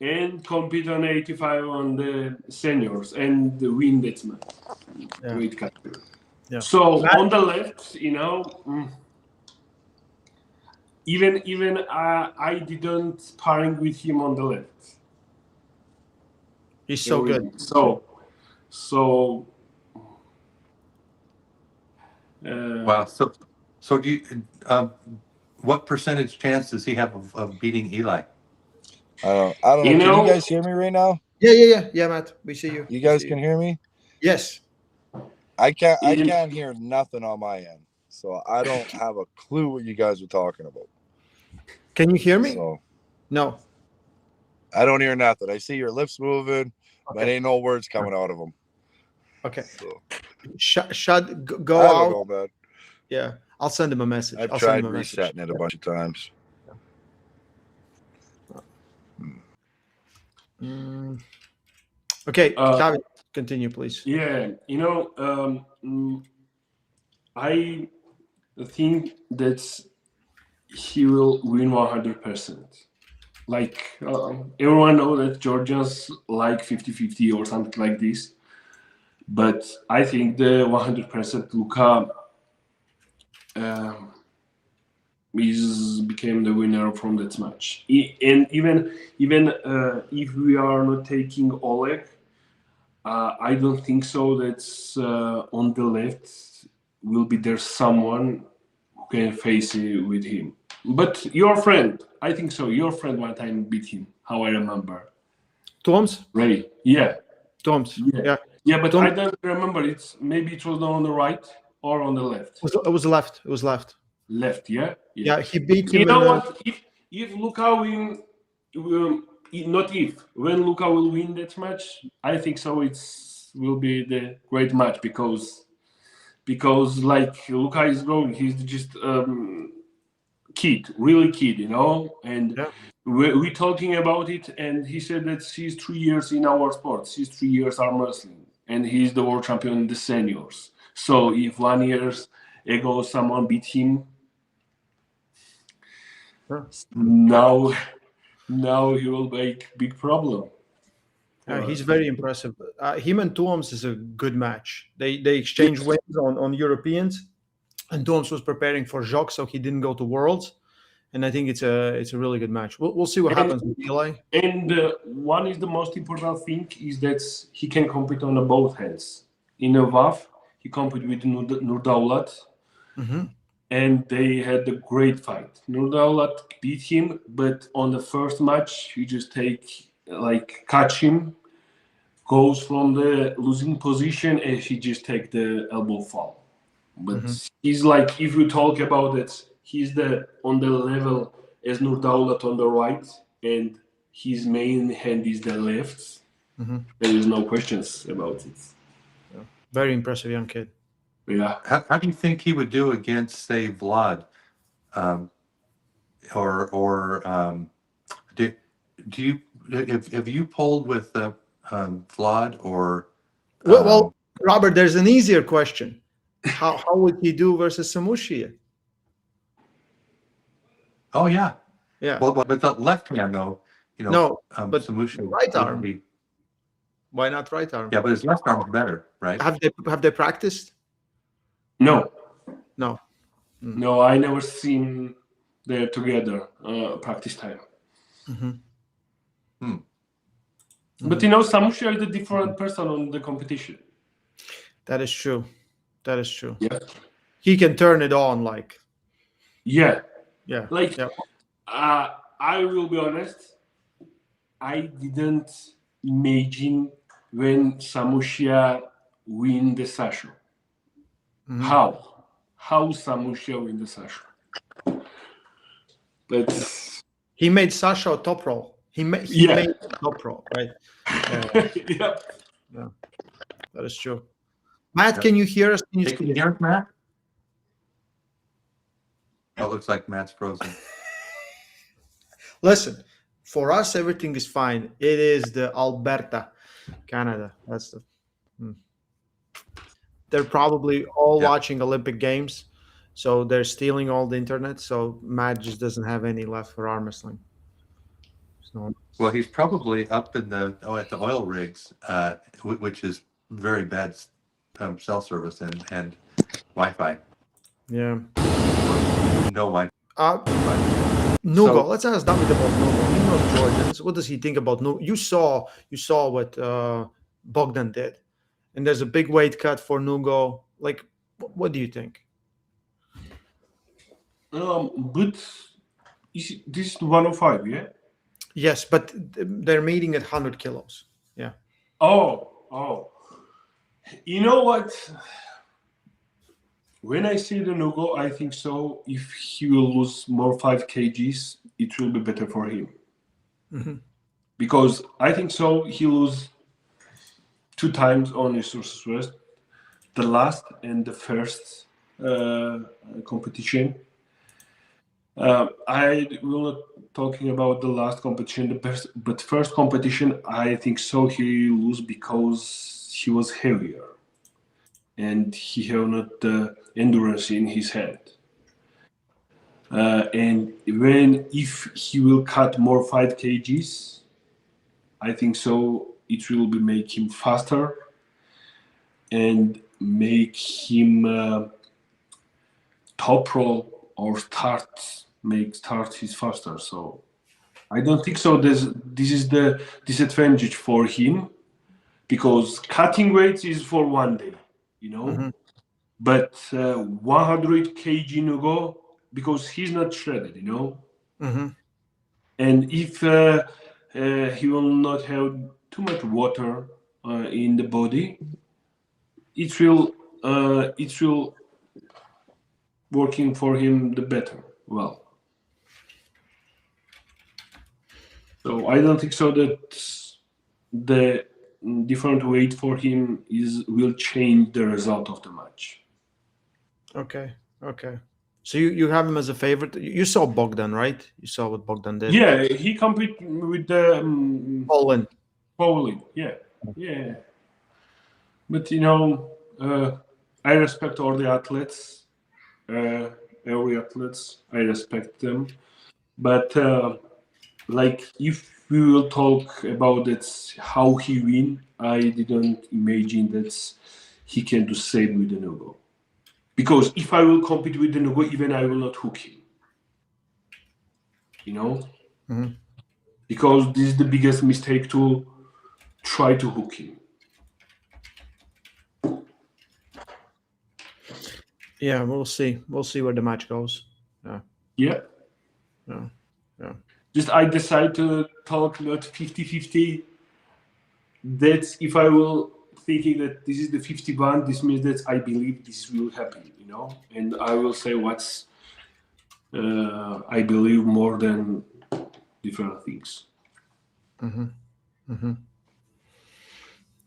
Speaker 3: and compete on 85 on the seniors and win that match.
Speaker 2: Yeah.
Speaker 3: Weight category.
Speaker 2: Yeah.
Speaker 3: So on the left, even I didn't sparring with him on the left.
Speaker 2: He's so good.
Speaker 3: So
Speaker 4: Wow. So do you? What percentage chance does he have of beating Eli?
Speaker 1: I don't know. Can you guys hear me right now?
Speaker 2: Yeah, Matt. We see you.
Speaker 1: You guys can hear me?
Speaker 2: Yes.
Speaker 1: I can't hear nothing on my end. So I don't have a clue what you guys are talking about.
Speaker 2: Can you hear me?
Speaker 1: So
Speaker 2: No.
Speaker 1: I don't hear nothing. I see your lips moving, but ain't no words coming out of them.
Speaker 2: Okay.
Speaker 1: So
Speaker 2: Go
Speaker 1: I
Speaker 2: out.
Speaker 1: don't know, man.
Speaker 2: Yeah. I'll send him a message.
Speaker 1: I've
Speaker 2: I'll
Speaker 1: tried
Speaker 2: send him a
Speaker 1: resetting
Speaker 2: message.
Speaker 1: it a bunch of times.
Speaker 2: Okay, Davit, continue, please.
Speaker 3: Yeah, I think that he will win 100%. Like everyone knows that Georgians like 50-50 or something like this, but I think the 100% Luka became the winner from that match. And even if we are not taking Oleg, I don't think so that on the left will be there someone who can face it with him. But your friend, I think so. Your friend one time beat him. How I remember.
Speaker 2: Toms?
Speaker 3: Ray, yeah.
Speaker 2: Toms, yeah.
Speaker 3: Yeah, but
Speaker 2: Tom,
Speaker 3: I don't remember. Maybe it was on the right or on the left.
Speaker 2: It was left. It was left.
Speaker 3: Left, yeah.
Speaker 2: Yeah, he beat him.
Speaker 3: You know what? If Luka win, not if when Luka will win that match, I think so. Will be the great match because like Luka is growing. He's just really kid, and
Speaker 2: Yeah.
Speaker 3: we talking about it, and he said that he's 3 years in our sports. He's 3 years arm wrestling, and he's the world champion in the seniors. So if 1 year ago someone beat him, now he will make big problem.
Speaker 2: He's very impressive. Him and Toms is a good match. They exchange wins on Europeans, and Toms was preparing for Jacques, so he didn't go to Worlds. And I think it's a really good match. We'll see what happens with Eli.
Speaker 3: And one is the most important thing is that he can compete on both hands. In a WAF, he competed with Nurdaulat, and they had a great fight. Nurdaulat beat him, but on the first match, he just catch him, goes from the losing position, and he just take the elbow fall. But he's like, if you talk about it, he's on the level as Nurdaulat on the right, and his main hand is the left. There is no questions about it.
Speaker 2: Yeah. Very impressive young kid.
Speaker 3: Yeah.
Speaker 4: How do you think he would do against, say, Vlad? Do you have you polled with Vlad or?
Speaker 2: Well, Robert, there's an easier question. How would he do versus Samushia?
Speaker 4: Oh yeah.
Speaker 2: Yeah.
Speaker 4: Well, but the left hand though,
Speaker 2: No, but
Speaker 4: Samusha
Speaker 2: right arm. Why not right arm?
Speaker 4: Yeah, but his left arm is better, right?
Speaker 2: Have they practiced?
Speaker 3: No.
Speaker 2: No,
Speaker 3: I never seen them together practice time. But Samusha is a different person on the competition.
Speaker 2: That is true.
Speaker 3: Yeah.
Speaker 2: He can turn it on
Speaker 3: Yeah.
Speaker 2: Yeah.
Speaker 3: I will be honest. I didn't imagine when Samusha win the Sasha. How Samusha win the Sasha? But
Speaker 2: he made Sasha a top roll. He made top roll, right?
Speaker 3: Yeah.
Speaker 2: That is true. Matt, can you hear us?
Speaker 4: Can you hear us, Matt? Oh, it looks like Matt's frozen.
Speaker 2: Listen, for us, everything is fine. It is the Alberta, Canada. That's they're probably all watching Olympic Games, so they're stealing all the internet. So Matt just doesn't have any left for arm wrestling. So,
Speaker 4: Well, he's probably up in at the oil rigs, which is very bad cell service and Wi-Fi.
Speaker 2: yeah.
Speaker 4: No Wi-Fi.
Speaker 2: Nugo,
Speaker 4: So
Speaker 2: let's ask Davit about Nugo. He knows Georgians. What does he think about Nugo? You saw what Bogdan did, and there's a big weight cut for Nugo. Like, what do you think?
Speaker 3: But this is 105, yeah.
Speaker 2: Yes, but they're meeting at 100 kilos. Yeah.
Speaker 3: Oh. You know what? When I see the Nugo, I think so. If he will lose more 5 kgs, it will be better for him.
Speaker 2: Mm-hmm.
Speaker 3: Because I think so. He lose 2 times on his West, the last and the first competition. I will not talking about the last competition, but first competition, I think so. He lose because he was heavier, and he have not the endurance in his head. And if he will cut more 5 kgs, I think so. It will be make him faster and make him top roll or start his faster. So I don't think so. This is the disadvantage for him because cutting weights is for one day,
Speaker 2: Mm-hmm.
Speaker 3: But 100 kg Nugo because he's not shredded,
Speaker 2: Mm-hmm.
Speaker 3: And if he will not have too much water in the body, it will working for him the better. Well, so I don't think so that the different weight for him will change the result of the match.
Speaker 2: Okay. So you have him as a favorite. You saw Bogdan, right? You saw what Bogdan did.
Speaker 3: Yeah, he compete with the
Speaker 2: Poland.
Speaker 3: Poland. Yeah. But I respect all the athletes. Every athletes, I respect them. But like if we will talk about that how he win, I didn't imagine that he can do same with the Nugo. Because if I will compete with the Nugo, even I will not hook him.
Speaker 2: Mm-hmm.
Speaker 3: Because this is the biggest mistake to try to hook him.
Speaker 2: Yeah, we'll see. We'll see where the match goes.
Speaker 3: Yeah. Just I decide to talk not 50-50. That's if I will thinking that this is the 51, this means that I believe this will happen, and I will say what's I believe more than different things.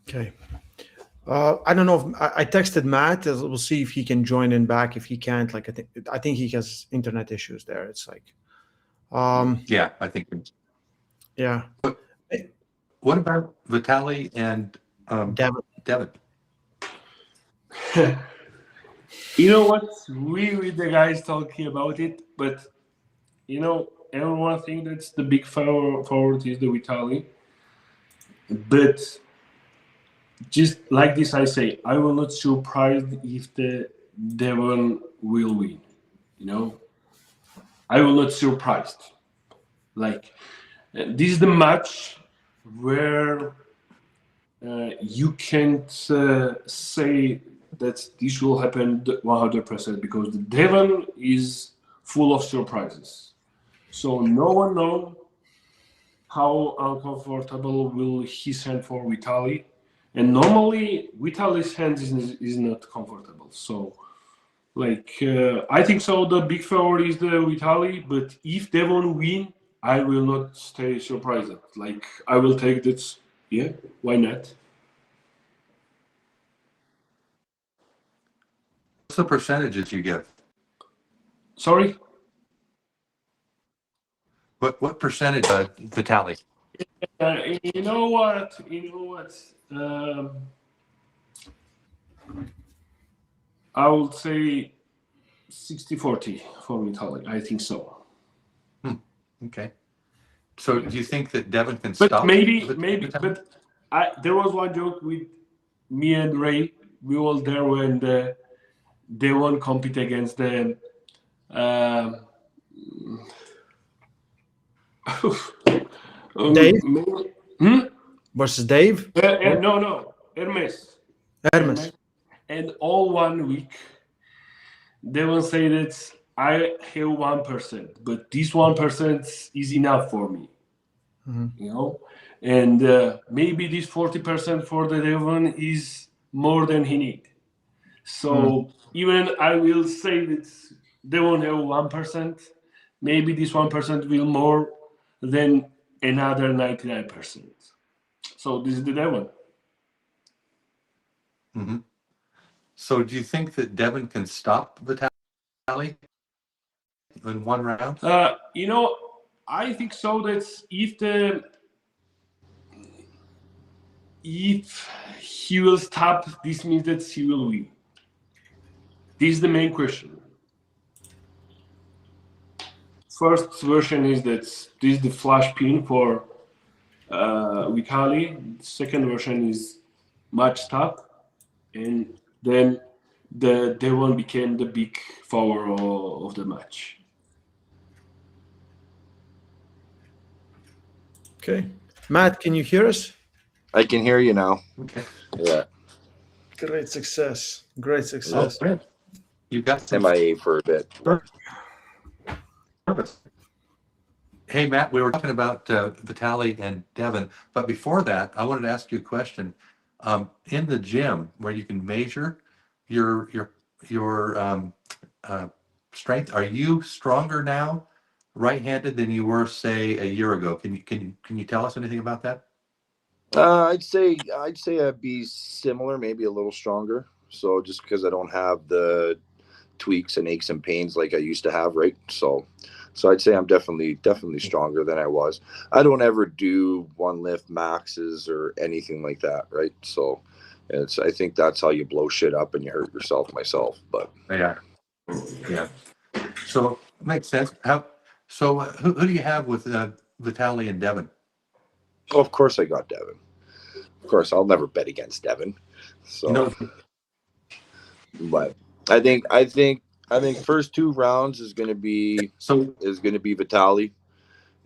Speaker 2: Okay. I don't know if I texted Matt. We'll see if he can join in back. If he can't, like I think he has internet issues there. It's like,
Speaker 4: yeah, I think.
Speaker 2: yeah.
Speaker 4: What about Vitaly and Davit?
Speaker 3: You know what? We with the guys talking about it, but everyone thinks that's the big favorite is the Vitaly. But just like this, I say I will not surprised if the Devon will win. I will not surprised. Like this is the match where you can't say that this will happen 100% because the Devon is full of surprises. So no one knows how uncomfortable will his hand for Vitaly. And normally Vitaly's hand is not comfortable. So I think so the big favorite is the Vitaly, but if Devon win, I will not stay surprised. Like I will take that. Yeah, why not?
Speaker 4: What's the percentages you give?
Speaker 3: Sorry?
Speaker 4: What percentage Vitaly?
Speaker 3: You know what? I would say 60-40 for Vitaly. I think so.
Speaker 4: Okay. So do you think that Devin can
Speaker 3: But
Speaker 4: stop?
Speaker 3: maybe,
Speaker 4: Vitaly?
Speaker 3: but there was one joke with me and Ray. We were there when they won't compete against the. Um,
Speaker 2: Dave
Speaker 3: hmm?
Speaker 2: versus Dave.
Speaker 3: No, Hermes.
Speaker 2: Hermes.
Speaker 3: And all 1 week, they will say that I have 1%, but this 1% is enough for me. And maybe this 40% for the Devon is more than he need. So even I will say that they won't have 1%, maybe this 1% will more than another 99%. So this is the Devon.
Speaker 4: Mm-hmm. So do you think that Devin can stop Vitaly in one round?
Speaker 3: I think so that if he will stop, this means that he will win. This is the main question. First version is that this is the flash pin for Vitaly. Second version is match stop, and then the Devon became the big power of the match.
Speaker 2: Okay, Matt, can you hear us?
Speaker 1: I can hear you now.
Speaker 4: Okay.
Speaker 1: Yeah.
Speaker 2: Great success. Great success.
Speaker 4: Oh, you got some
Speaker 1: MIA for a bit.
Speaker 4: service. Hey, Matt, we were talking about Vitaly and Devin, but before that, I wanted to ask you a question. In the gym, where you can measure your strength, are you stronger now, right-handed, than you were, say, a year ago? Can you tell us anything about that?
Speaker 1: I'd say I'd be similar, maybe a little stronger. So just because I don't have the tweaks and aches and pains like I used to have, right? So I'd say I'm definitely stronger than I was. I don't ever do one lift maxes or anything like that, right? So I think that's how you blow shit up and you hurt yourself myself. But
Speaker 4: Yeah. So makes sense. Who do you have with Vitaly and Devin?
Speaker 1: of course I got Devin. Of course, I'll never bet against Devin. So, but I think first 2 rounds is going to be Vitaly,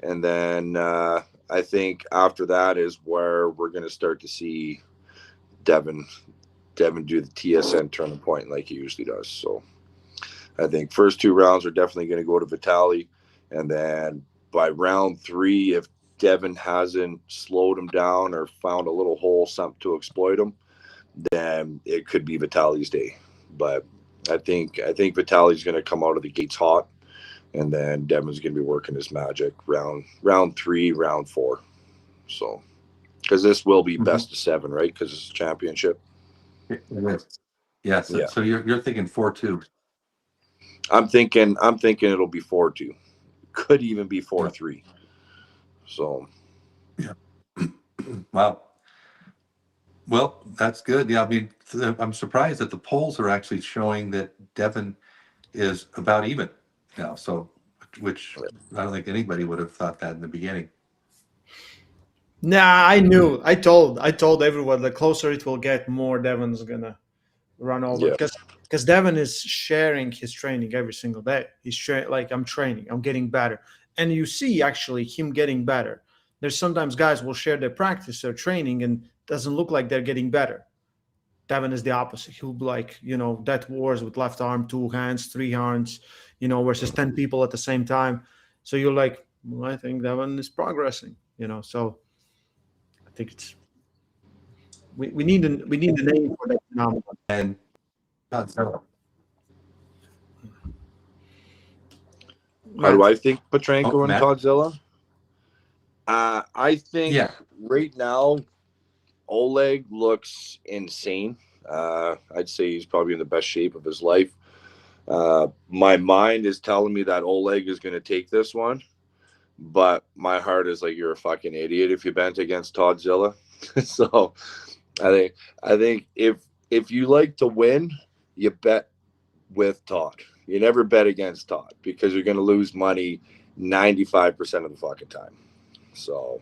Speaker 1: and then I think after that is where we're going to start to see Devin do the TSN turning point like he usually does. So I think first 2 rounds are definitely going to go to Vitaly, and then by round 3, if Devin hasn't slowed him down or found a little hole, something to exploit him, then it could be Vitaly's day. But I think Vitaly's going to come out of the gates hot, and then Devin's going to be working his magic round 3, round 4. So because this will be best of 7, right? Because it's a championship.
Speaker 4: Yeah. So you're thinking 4-2.
Speaker 1: I'm thinking it'll be 4-2. Could even be 4-3. So.
Speaker 4: Yeah. Wow. Well, that's good. Yeah, I mean, I'm surprised that the polls are actually showing that Devin is about even now. So, which I don't think anybody would have thought that in the beginning.
Speaker 2: Nah, I knew. I told everyone the closer it will get, more Devin's gonna run over. Because Devin is sharing his training every single day. He's like, I'm training, I'm getting better, and you see actually him getting better. There's sometimes guys will share their practice or training and doesn't look like they're getting better. Devin is the opposite. He'll be like, death wars with left arm, 2 hands, 3 hands, versus 10 people at the same time. So you're like, well, I think Devin is progressing, So I think it's we need a name for that phenomenon.
Speaker 4: And
Speaker 1: how do I think Petrenko and Godzilla? I think right now Oleg looks insane. I'd say he's probably in the best shape of his life. My mind is telling me that Oleg is going to take this one, but my heart is like, you're a fucking idiot if you bent against Godzilla. So I think if you like to win, you bet with Todd. You never bet against Todd because you're going to lose money 95% of the fucking time. So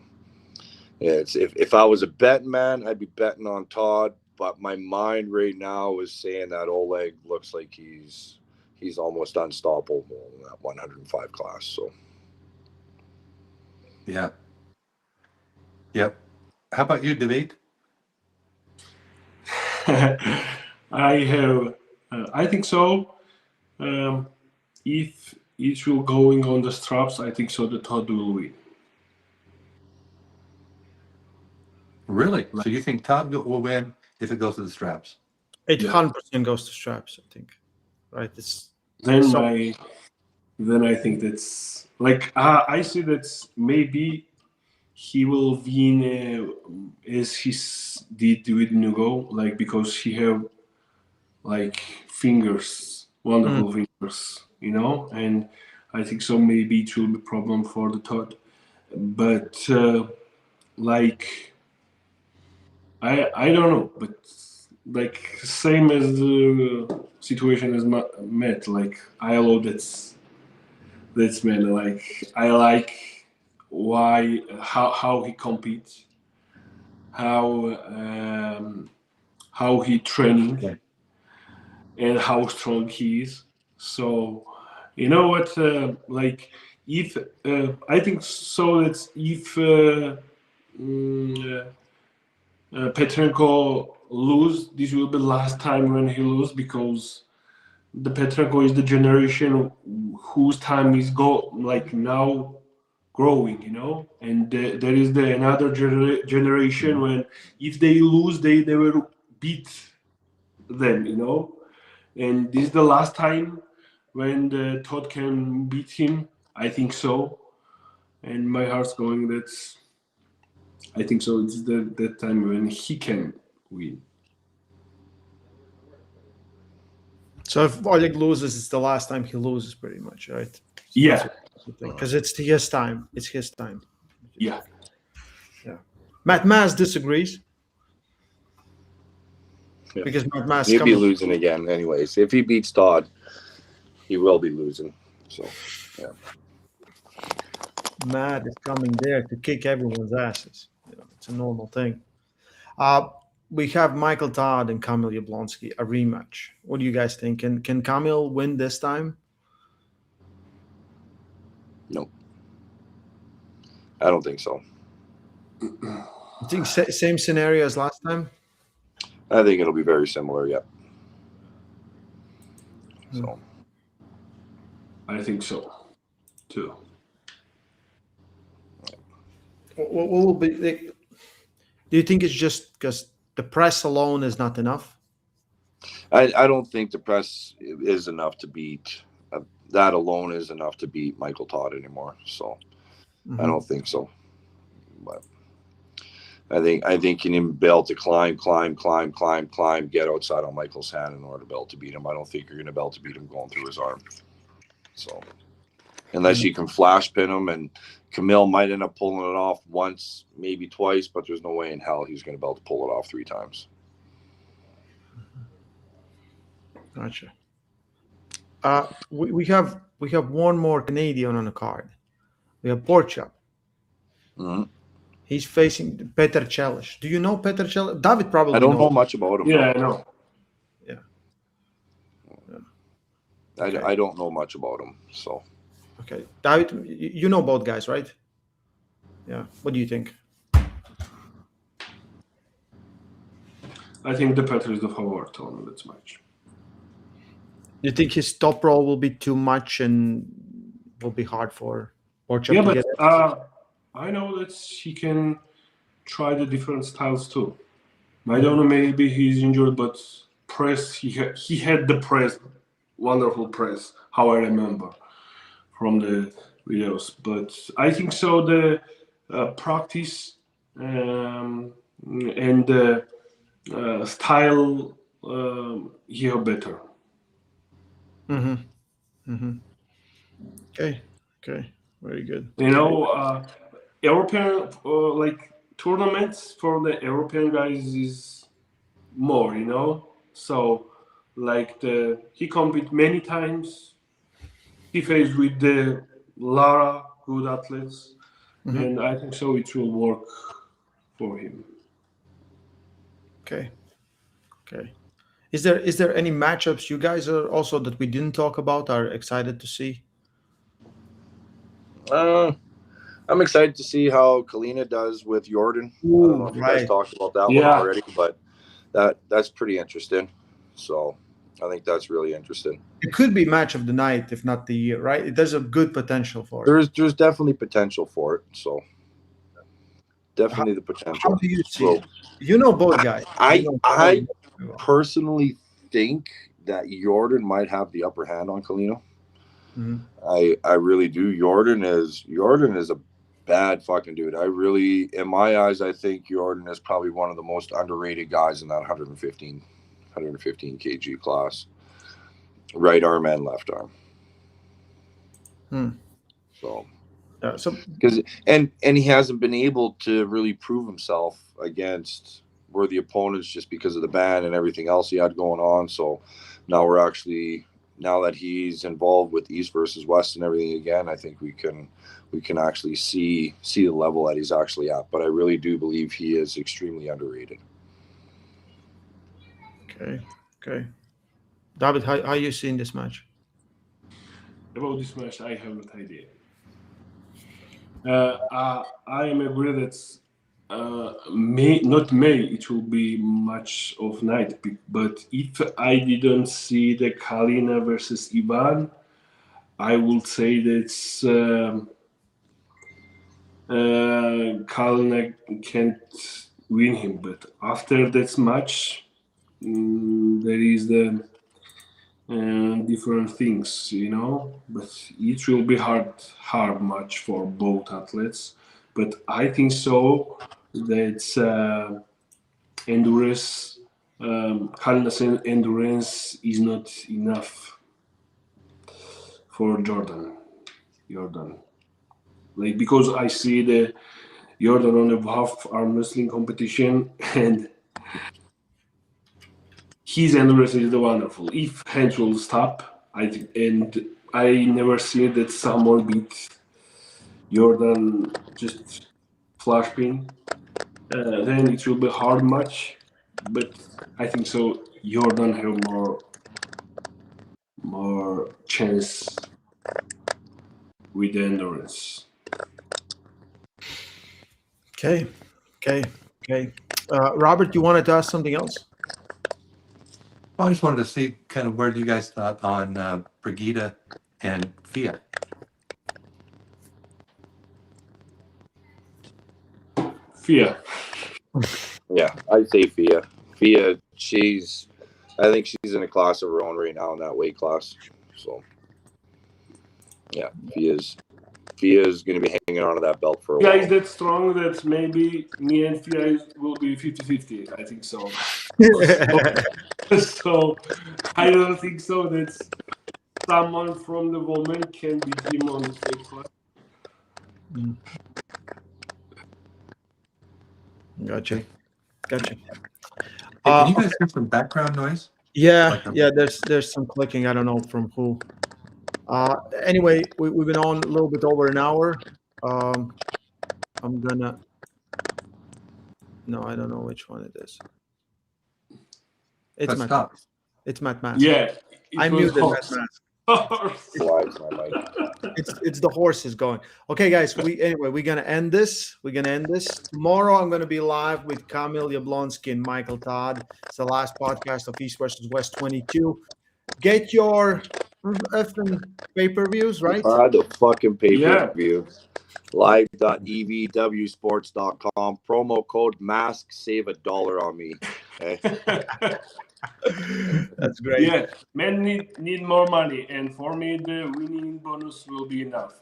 Speaker 1: it's if I was a betting man, I'd be betting on Todd. But my mind right now is saying that Oleg looks like he's almost unstoppable in that 105 class. So
Speaker 4: Yeah. Yep. How about you, Davit?
Speaker 3: I think so. If it will going on the straps, I think so. The Todd will win.
Speaker 4: Really? So you think Todd will win if it goes to the straps?
Speaker 2: It 100% goes to straps, I think. Right? It's
Speaker 3: Then
Speaker 2: so,
Speaker 3: I think that's like I see that maybe he will win as he did with Nugo, like because he have like fingers, wonderful fingers, you know, and I think so. Maybe it will be problem for the Todd, but like I don't know, but like same as the situation as Matt, like I love that's man, like I like why how he competes, how he training and how strong he is. So you know what, like if I think so that if Petrenko lose, this will be last time when he lose, because the Petrenko is the generation whose time is like now growing, you know, and there is the another generation when if they lose, they will beat them, you know, and this is the last time when the Todd can beat him. I think so, and my heart's going that's. I think so. It's that time when he can win.
Speaker 2: so if Oleg loses, it's the last time he loses, pretty much, right?
Speaker 3: Yeah,
Speaker 2: Because it's his time. It's his time.
Speaker 3: yeah.
Speaker 2: Matt Mass disagrees.
Speaker 1: Yeah.
Speaker 2: Because Matt Mass
Speaker 1: he'll be
Speaker 2: coming.
Speaker 1: losing again, anyways. If he beats Todd, he will be losing. So yeah.
Speaker 2: Matt is coming there to kick everyone's asses. You know, it's a normal thing. We have Michael Todd and Kamil Jablonski, a rematch. What do you guys think? Can Kamil win this time?
Speaker 1: No, I don't think so.
Speaker 2: You think same scenario as last time?
Speaker 1: I think it'll be very similar. Yeah. So
Speaker 3: I think so too.
Speaker 2: What will be? Do you think it's just because the press alone is not enough?
Speaker 1: I don't think the press is enough to beat. That alone is enough to beat Michael Todd anymore. So I don't think so. But I think you need to be able to climb, get outside on Michael's hand in order to be able to beat him. I don't think you're going to be able to beat him going through his arm. So unless you can flash pin him, and Kamil might end up pulling it off once, maybe twice, but there's no way in hell he's going to be able to pull it off 3 times.
Speaker 2: Gotcha. We have one more Canadian on the card. We have Borchak.
Speaker 1: Mm-hmm.
Speaker 2: He's facing Petr Celic. Do you know Petr Celic? Davit probably
Speaker 1: I don't
Speaker 2: knows.
Speaker 1: know much about him.
Speaker 3: Yeah, I know.
Speaker 2: Yeah.
Speaker 1: I don't know much about him. So
Speaker 2: Okay, Davit, you know both guys, right? Yeah. What do you think?
Speaker 3: I think the Petr is the favorite on this match.
Speaker 2: You think his top roll will be too much and will be hard for Borchak
Speaker 3: Yeah,
Speaker 2: to
Speaker 3: but
Speaker 2: get it?
Speaker 3: I know that he can try the different styles too. I don't know, maybe he's injured, but press he had the press, wonderful press, how I remember from the videos. But I think so the practice and the style here better.
Speaker 2: Okay. Very good.
Speaker 3: You know, European like tournaments for the European guys is more, you know. So like he compete many times. He faced with the Lara good athletes, and I think so it will work for him.
Speaker 2: Okay. Is there any matchups you guys are also that we didn't talk about are excited to see?
Speaker 1: I'm excited to see how Kalina does with Jordan. I don't know if you guys talked about that one already, but that's pretty interesting. So I think that's really interesting.
Speaker 2: It could be match of the night, if not the year, right? There's a good potential for it.
Speaker 1: There's definitely potential for it. So definitely the potential.
Speaker 2: How do you see it? You know both guys.
Speaker 1: I personally think that Jordan might have the upper hand on Kalina. I really do. Jordan is a bad fucking dude. In my eyes, I think Jordan is probably one of the most underrated guys in that 115 kg class. Right arm and left arm. So because and he hasn't been able to really prove himself against worthy opponents just because of the ban and everything else he had going on. So now that he's involved with East versus West and everything again, I think we can actually see the level that he's actually at. But I really do believe he is extremely underrated.
Speaker 2: Okay. David, how are you seeing this match?
Speaker 3: About this match, I have no idea. I am agree that it will be match of night. But if I didn't see the Kalina versus Ivan, I would say that Kalina can't win him. But after that match, there is the different things, but it will be hard match for both athletes. But I think so that endurance, Kalina's endurance is not enough for Jordan. Like, because I see the Jordan on the half arm wrestling competition, and his endurance is wonderful. If hands will stop, I never see that someone beat Jordan just flash pin. Then it will be hard match, but I think so. Jordan have more chance with the endurance.
Speaker 2: Okay. Robert, you wanted to ask something else?
Speaker 4: I just wanted to see kind of where you guys thought on Brigida and Fia.
Speaker 3: Fia.
Speaker 1: Yeah, I'd say Fia. Fia, I think she's in a class of her own right now in that weight class. So, yeah, Fia's going to be hanging on to that belt for a while.
Speaker 3: Fia is that strong that maybe me and Fia will be 50-50. I think so. So I don't think so that someone from the woman can beat him on the weight class.
Speaker 2: Gotcha.
Speaker 4: Hey, can you guys hear some background noise?
Speaker 2: Yeah. There's some clicking. I don't know from who. Anyway, we've been on a little bit over an hour. I'm gonna. No, I don't know which one it is. It's Matt.
Speaker 4: Stop.
Speaker 2: It's Matt Mask.
Speaker 3: Yeah,
Speaker 2: I muted Matt Mask. It's the horses going. Okay, guys. We're gonna end this. Tomorrow I'm gonna be live with Kamil Yablonski and Michael Todd. It's the last podcast of East versus West 22. Get your effing pay-per-views, right?
Speaker 1: The fucking pay-per-view. Live.evwsports.com. Promo code MASK. Save $1 on me. Okay?
Speaker 2: That's great.
Speaker 3: Yeah, men need more money, and for me, the winning bonus will be enough.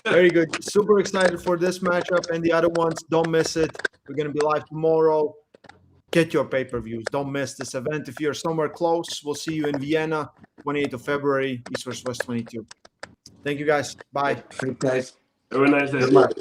Speaker 2: Very good. Super excited for this matchup and the other ones. Don't miss it. We're going to be live tomorrow. Get your pay-per-views. Don't miss this event. If you're somewhere close, we'll see you in Vienna, 28th of February, East vs. West 22. Thank you, guys. Bye.
Speaker 4: Thanks, guys.
Speaker 3: Have a nice day.
Speaker 1: Good luck.